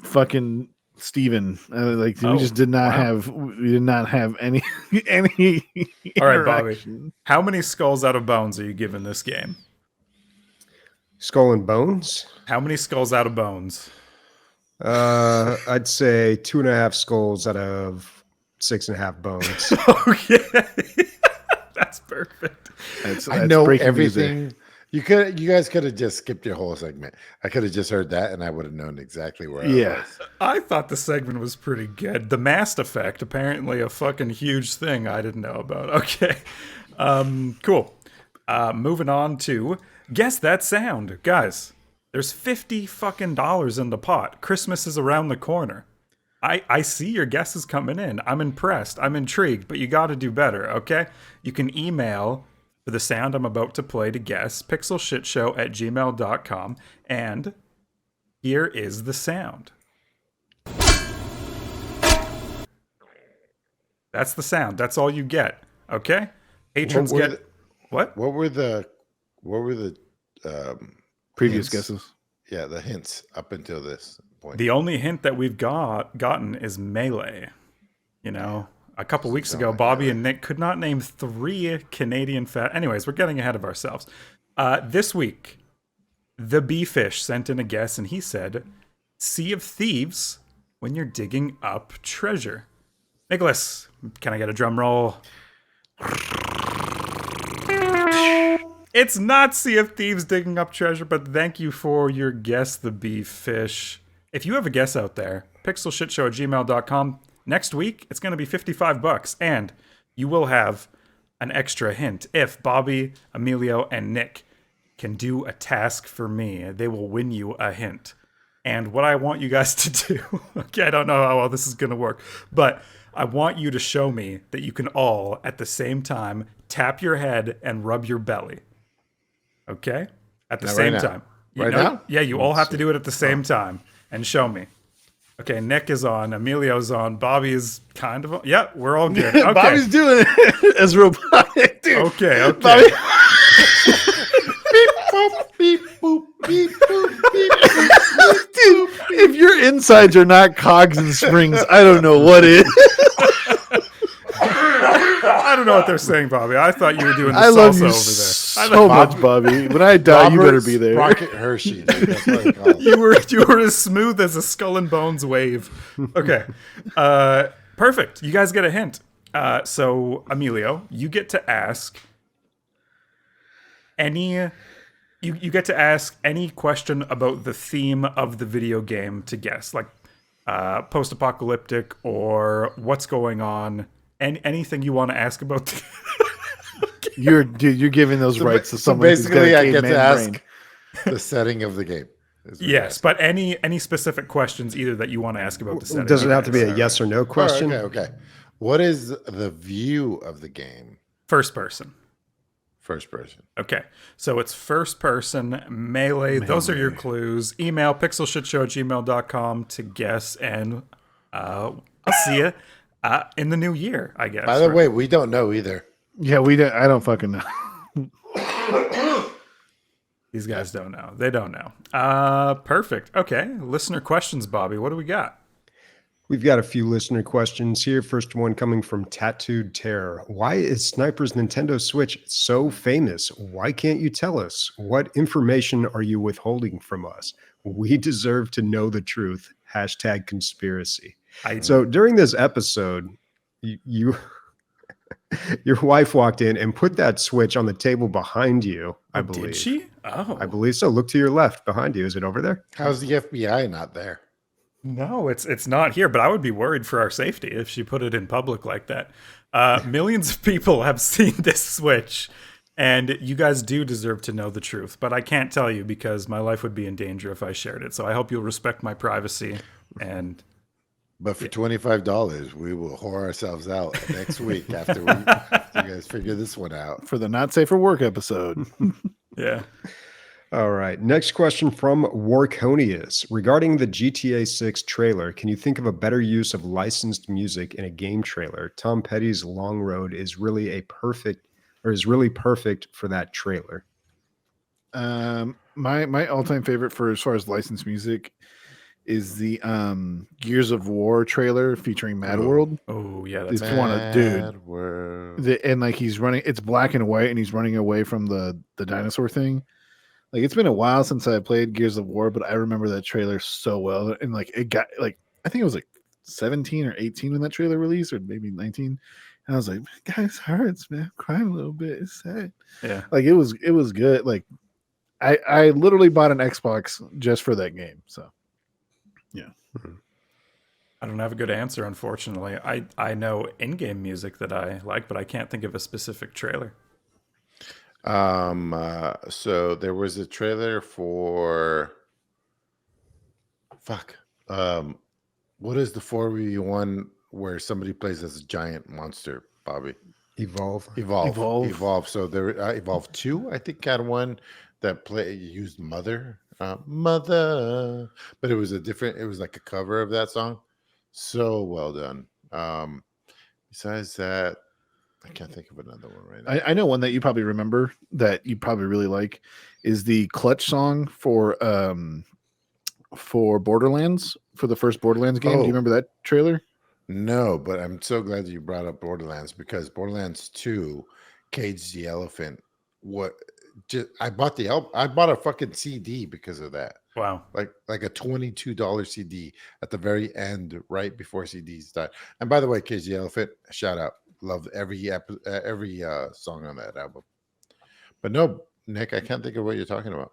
fucking Steven. We just did not have. We did not have any. All right, Bobby. How many skulls out of bones are you giving this game? Skull and Bones. How many skulls out of bones? I'd say 2.5 skulls out of 6.5 bones. Okay, that's perfect. I know everything. Music. You guys could have just skipped your whole segment. I could have just heard that, and I would have known exactly where I was. I thought the segment was pretty good. The Mast effect, apparently a fucking huge thing I didn't know about. Okay, cool. Moving on to Guess That Sound, guys. There's $50 fucking in the pot. Christmas is around the corner. I see your guesses coming in. I'm impressed. I'm intrigued, but you got to do better. Okay, you can email for the sound I'm about to play to guess, pixelshitshow@gmail.com, and here is the sound. That's the sound. That's all you get. Okay? Patrons what? What were the previous guesses? Yeah, the hints up until this point. The only hint that we've gotten is melee. A couple weeks ago, Bobby and Nick could not name 3 Canadian Anyways, we're getting ahead of ourselves. This week, the Bee-Fish sent in a guess, and he said, Sea of Thieves when you're digging up treasure. Nicholas, can I get a drum roll? It's not Sea of Thieves digging up treasure, but thank you for your guess, the Bee-Fish. If you have a guess out there, pixelshitshow@gmail.com. Next week, it's going to be $55, and you will have an extra hint. If Bobby, Emilio, and Nick can do a task for me, they will win you a hint. And what I want you guys to do, okay, I don't know how well this is going to work, but I want you to show me that you can all, at the same time, tap your head and rub your belly. Okay? At the same time. Now? Yeah, you all have to do it at the same time and show me. Okay, Nick is on, Emilio's on, Bobby is kind of on. Yeah, we're all good. Okay. Bobby's doing it as robotic, dude. Okay. Bobby. Beep, boop, beep, boop, beep, boop, beep, boop, dude, if your insides are not cogs and springs, I don't know what is. I don't know what they're saying, Bobby. I thought you were doing the I salsa love you over there. So much, Bobby. When I die, you better be there. Rocket Hershey. Dude. That's what I call it. You were as smooth as a Skull and Bones wave. Okay. Perfect. You guys get a hint. So, Emilio, you get to ask any question about the theme of the video game to guess, like post-apocalyptic or what's going on, and anything you want to ask about. You're giving those rights to someone. Basically, I get to ask the setting of the game. Yes, but any specific questions either that you want to ask about the setting. Does it have to be a yes or no question? Okay. What is the view of the game? First person. First person. Okay, so it's first person, melee. Those are your clues. Email pixelshitshow@gmail.com to guess, and I'll see you in the new year, I guess. By the way, we don't know either. Yeah, we don't. I don't fucking know. These guys don't know. They don't know. Perfect. Okay, listener questions, Bobby. What do we got? We've got a few listener questions here. First one coming from Tattooed Terror. Why is Sniper's Nintendo Switch so famous? Why can't you tell us? What information are you withholding from us? We deserve to know the truth. Hashtag conspiracy. So during this episode, you your wife walked in and put that Switch on the table behind you, I believe. Did she? Oh. I believe so. Look to your left behind you. Is it over there? How's the FBI not there? No, it's not here, but I would be worried for our safety if she put it in public like that. Millions of people have seen this Switch, and you guys do deserve to know the truth, but I can't tell you because my life would be in danger if I shared it. So I hope you'll respect my privacy. But for $25, we will whore ourselves out next week after you guys figure this one out. For the Not Safe for Work episode. Yeah. All right. Next question from Warconius. Regarding the GTA 6 trailer, can you think of a better use of licensed music in a game trailer? Tom Petty's Long Road is really perfect for that trailer. My all-time favorite for as far as licensed music is the Gears of War trailer featuring Mad World. Oh yeah, that's dude. World. And like he's running, it's black and white, and he's running away from the dinosaur thing. Like it's been a while since I played Gears of War, but I remember that trailer so well. And like it got like I think it was like 17 or 18 when that trailer released, or maybe 19. And I was like, guys, hurts, man. I'm crying a little bit. It's sad. Yeah. Like it was good. Like I literally bought an Xbox just for that game. So yeah. I don't have a good answer, unfortunately. I know in-game music that I like, but I can't think of a specific trailer. So there was a trailer for what is the 4v1 where somebody plays as a giant monster, Bobby? Evolve. So there Evolve 2, I think, had one that used Mother, but it was like a cover of that song. So well done. Besides that, I can't think of another one right now. I know one that you probably remember that you probably really like is the Clutch song for Borderlands, for the first Borderlands game. Do you remember that trailer? No, but I'm so glad that you brought up Borderlands, because Borderlands 2, Cage the Elephant, I bought a fucking CD because of that. Wow. Like a $22 CD at the very end, right before CDs died. And by the way, Cage the Elephant, shout out. Love every song on that album. But no, Nick, I can't think of what you're talking about.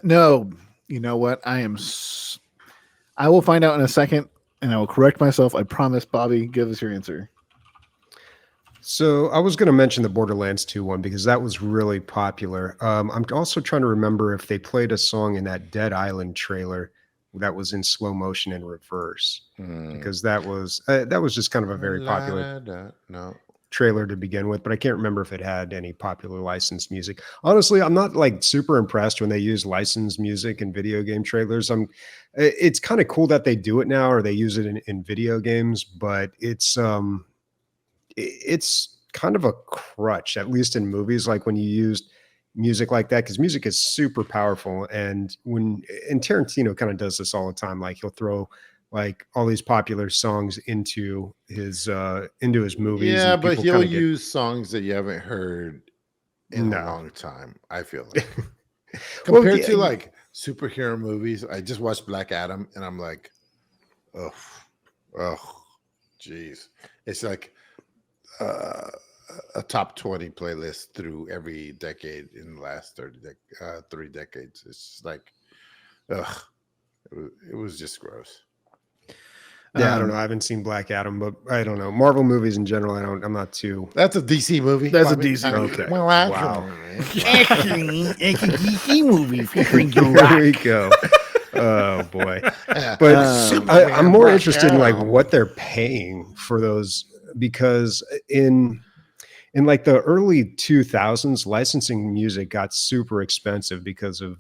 No, you know what? I will find out in a second, and I will correct myself. I promise. Bobby, give us your answer. So I was going to mention the Borderlands 2 one because that was really popular. I'm also trying to remember if they played a song in that Dead Island trailer that was in slow motion in reverse, because that was just kind of a very popular trailer to begin with, but I can't remember if it had any popular licensed music. Honestly, I'm not like super impressed when they use licensed music in video game trailers. It's kind of cool that they do it now, or they use it in video games, but it's kind of a crutch, at least in movies, like when you used music like that, because music is super powerful. And Tarantino kind of does this all the time. Like he'll throw like all these popular songs into his movies. Yeah, but he'll use songs that you haven't heard in a long time, I feel like. Compared to like superhero movies, I just watched Black Adam and I'm like, oh, geez. It's like a top 20 playlist through every decade in the last 3 decades. It's just like, it was just gross. Yeah, I don't know. I haven't seen Black Adam, but I don't know. Marvel movies in general, I'm not too. That's a DC movie. That's a DC movie. Okay. Well, wow. Actually, it's a DC movie featuring Here we go. Oh boy. But I'm more interested in like what they're paying for those, because in like the early 2000s, licensing music got super expensive because of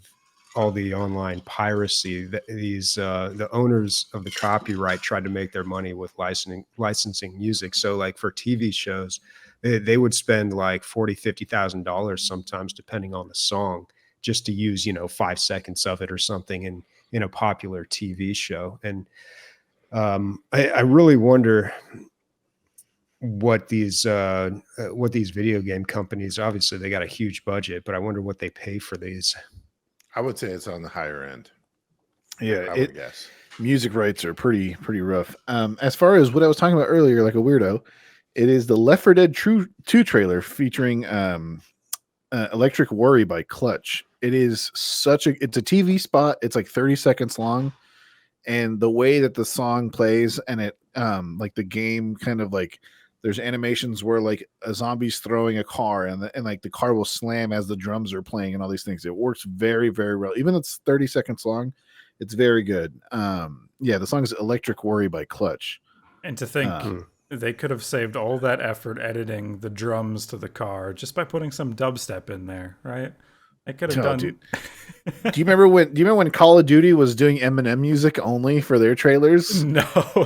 all the online piracy. These the owners of the copyright tried to make their money with licensing music. So like for TV shows, they would spend like $40,000-$50,000 sometimes, depending on the song, just to use 5 seconds of it or something in a popular TV show. And I really wonder what these video game companies, obviously they got a huge budget, but I wonder what they pay for these. I would say it's on the higher end. Yeah, I would guess. Music rights are pretty rough. As far as what I was talking about earlier, like a weirdo, it is the Left 4 Dead 2 trailer featuring Electric Worry by Clutch. It is it's a TV spot. It's like 30 seconds long, and the way that the song plays and it like the game kind of like there's animations where like a zombie's throwing a car and like the car will slam as the drums are playing and all these things. It works very, very well. Even though it's 30 seconds long, it's very good. Yeah, the song is Electric Worry by Clutch. And to think they could have saved all that effort editing the drums to the car just by putting some dubstep in there, right? They could have done. Dude. Do you remember when Call of Duty was doing Eminem music only for their trailers? No,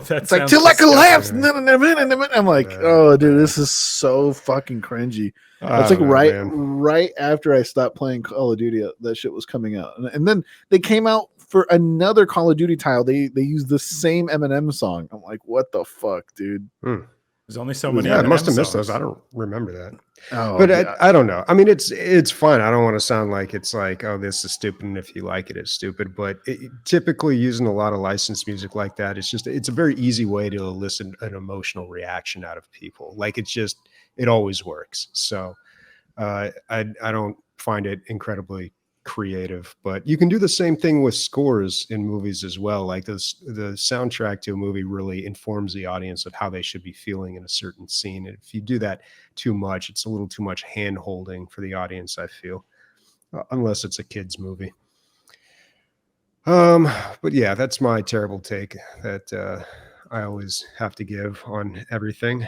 that's like till like a laughs. I'm like, oh, dude, this is so fucking cringy. It's like right after I stopped playing Call of Duty, that shit was coming out, and then they came out for another Call of Duty title. They used the same Eminem song. I'm like, what the fuck, dude? There's only so many. Yeah, I must have missed songs. those. I don't remember that. Oh, but yeah. I don't know. I mean, it's fine. I don't want to sound like it's like, oh, this is stupid, and if you like it, it's stupid. But typically using a lot of licensed music like that, it's a very easy way to elicit an emotional reaction out of people. Like it always works. So I don't find it incredibly creative, but you can do the same thing with scores in movies as well. Like the soundtrack to a movie really informs the audience of how they should be feeling in a certain scene. And if you do that too much, it's a little too much hand holding for the audience, I feel, unless it's a kid's movie. But yeah, that's my terrible take that I always have to give on everything.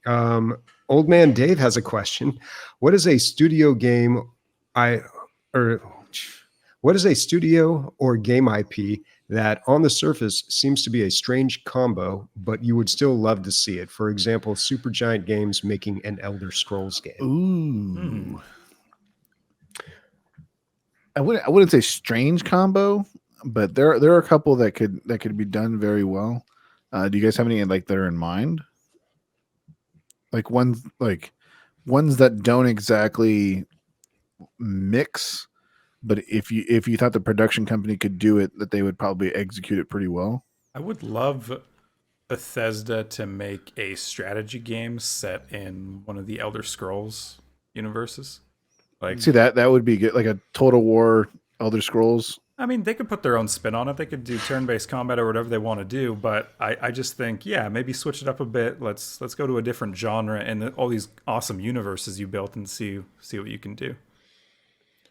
Old Man Dave has a question. What is a studio or game IP that on the surface seems to be a strange combo, but you would still love to see it? For example, Supergiant Games making an Elder Scrolls game. Ooh. I wouldn't say strange combo, but there are a couple that could be done very well. Do you guys have any like that are in mind? Like ones that don't exactly mix, but if you thought the production company could do it, that they would probably execute it pretty well. I would love Bethesda to make a strategy game set in one of the Elder Scrolls universes. Like, see that would be good, like a Total War Elder Scrolls. I mean, they could put their own spin on it. They could do turn-based combat or whatever they want to do, but I just think, yeah, maybe switch it up a bit. Let's go to a different genre and all these awesome universes you built and see what you can do.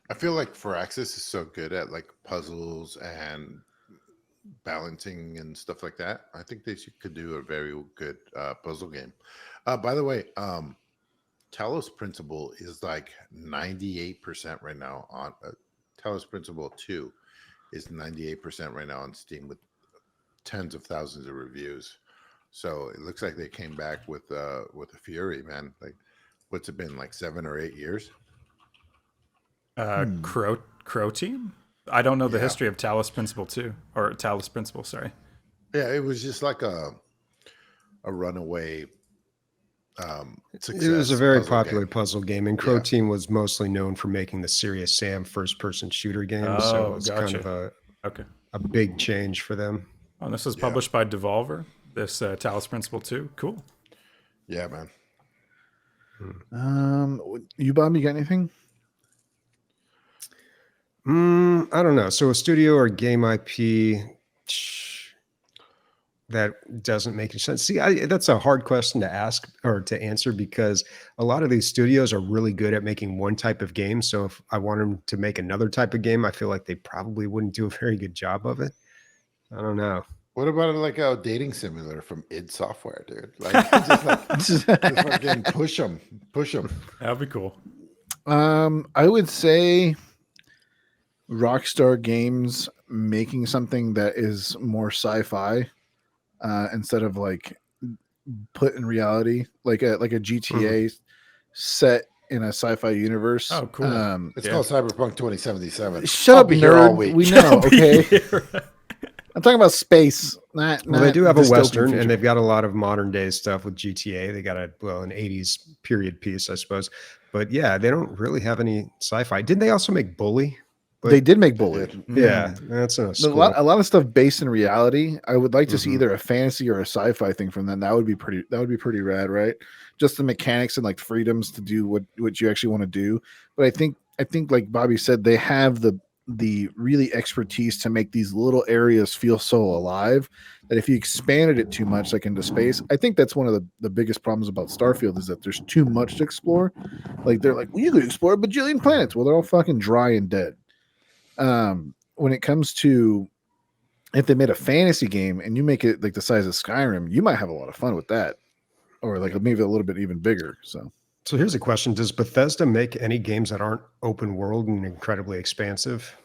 I feel like Firaxis is so good at like puzzles and balancing and stuff like that. I think they could do a very good puzzle game. By the way, Talos Principle is like 98% right now on Talos Principle 2 is 98% right now on Steam with tens of thousands of reviews. So it looks like they came back with a fury, man. Like, what's it been, like 7 or 8 years? Crow Team? I don't know the history of Talos Principle 2 or Talos Principle, sorry. Yeah, it was just like a runaway success. It was a very popular puzzle game, and Crow Team was mostly known for making the Serious Sam first-person shooter games. So it's kind of a big change for them. Oh, and this was published by Devolver. This Talos Principle 2, cool. Yeah, man. You, Bob, you got anything? I don't know. So a studio or game IP that doesn't make any sense. See, that's a hard question to ask or to answer, because a lot of these studios are really good at making one type of game. So if I want them to make another type of game, I feel like they probably wouldn't do a very good job of it. I don't know. What about like a dating simulator from id Software, dude? Like just fucking push them. That'd be cool. I would say Rockstar Games making something that is more sci-fi instead of like put in reality, like a GTA set in a sci-fi universe. Oh, cool. It's called Cyberpunk 2077. Shut I'll up, be here all nerd. week. We know, okay? I'm talking about space. Well, they do have a Western, and they've got a lot of modern day stuff with GTA. They got an 80s period piece, I suppose. But yeah, they don't really have any sci-fi. Didn't they also make Bully? But they did make Bully. Yeah, that's a lot of stuff based in reality. I would like to see either a fantasy or a sci-fi thing from them. That would be pretty rad, right? Just the mechanics and like freedoms to do what you actually want to do. But I think like Bobby said, they have the really expertise to make these little areas feel so alive that if you expanded it too much, like into space, I think that's one of the biggest problems about Starfield is that there's too much to explore. Like they're like, well, you could explore a bajillion planets. Well, they're all fucking dry and dead. When it comes to if they made a fantasy game and you make it like the size of Skyrim, you might have a lot of fun with that, or like maybe a little bit even bigger. So here's a question: does Bethesda make any games that aren't open world and incredibly expansive?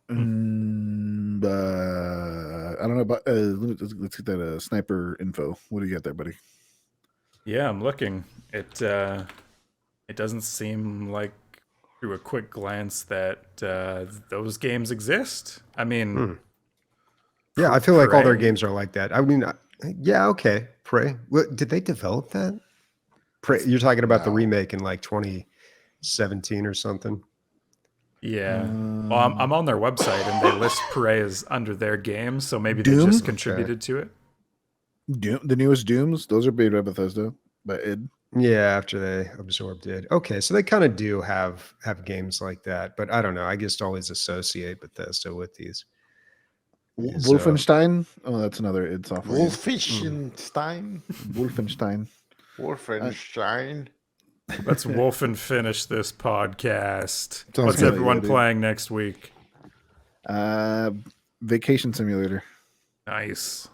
I don't know about. Let's get that sniper info. What do you got there, buddy? Yeah, I'm looking. It doesn't seem like through a quick glance that those games exist. I mean, yeah, I feel like all their Prey. games are like that. I mean, yeah, okay, Prey. What, did they develop that? Prey, you're talking about the remake in like 2017 or something? Yeah. Well, I'm on their website and they list Prey as under their game, so maybe Doom? they just contributed to it. Doom, the newest Dooms, those are made by Bethesda, by id. Yeah, after they absorbed it. Okay, so they kind of do have games like that, but I don't know. I just always associate Bethesda with these. Wolfenstein. Oh, that's another id Software. Wolfenstein. Wolfenstein. Let's wolf and finish this podcast. Sounds What's good. everyone playing next week? Vacation Simulator. Nice.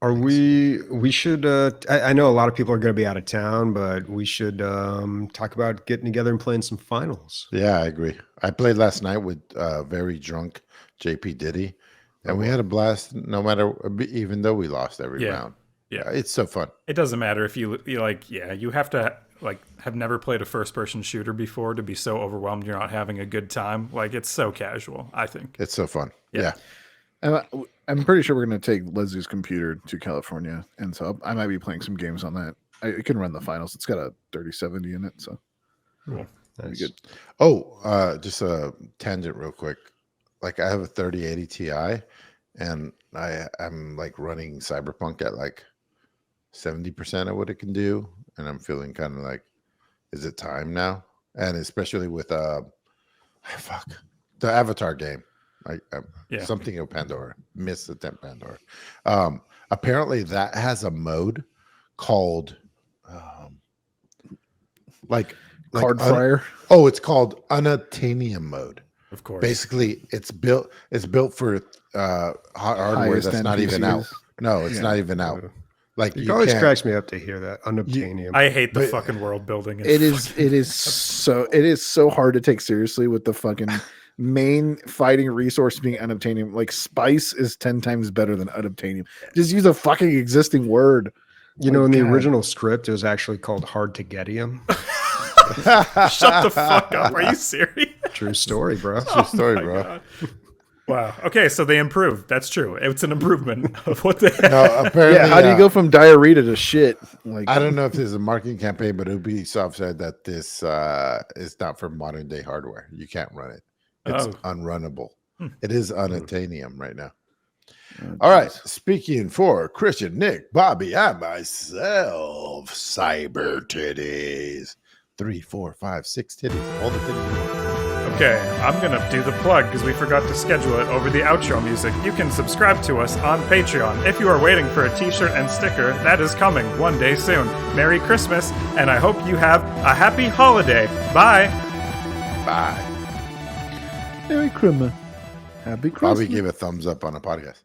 Are we should I know a lot of people are going to be out of town, but we should talk about getting together and playing some finals. Yeah, I agree. I played last night with very drunk JP Diddy, and we had a blast. No matter, even though we lost every round. Yeah, it's so fun. It doesn't matter if you like. Yeah, you have to like have never played a first-person shooter before to be so overwhelmed you're not having a good time. Like it's so casual. I think It's so fun. Yeah. I'm pretty sure we're going to take Leslie's computer to California, and so I might be playing some games on that. I can run the finals. It's got a 3070 in it, so cool. Nice. good. Oh, just a tangent real quick. Like I have a 3080 Ti, and I'm like running Cyberpunk at like 70% of what it can do, and I'm feeling kind of like, is it time now? And especially with the Avatar game, like something of Pandora, Miss the Temp Pandora. Apparently that has a mode called like Card fryer. It's called unobtainium mode. Of course. Basically, it's built for hardware that's not even out. No, it's not even out. Like it always cracks me up to hear that unobtainium. I hate the fucking world building. It is so hard to take seriously with the fucking main fighting resource being unobtainium. Like spice is 10 times better than unobtainium. Just use a fucking existing word. You know, in the original script, it was actually called hard to getium. Shut the fuck up. Are you serious? True story, bro. True story, bro. God. Wow. Okay, so they improved. That's true. It's an improvement of what they had. No, apparently. How do you go from diarrhea to shit? Like I don't know if this is a marketing campaign, but Ubisoft said that this is not for modern day hardware. You can't run it. It's unrunnable. It is unobtainium right now. All right. Speaking for Christian, Nick, Bobby, and myself, Cyber Titties. 3, 4, 5, 6 titties. All the titties. Okay, I'm gonna do the plug because we forgot to schedule it over the outro music. You can subscribe to us on Patreon. If you are waiting for a t-shirt and sticker, that is coming one day soon. Merry Christmas, and I hope you have a happy holiday. Bye. Bye. Merry Christmas. Happy Christmas. Bobby gave a thumbs up on a podcast.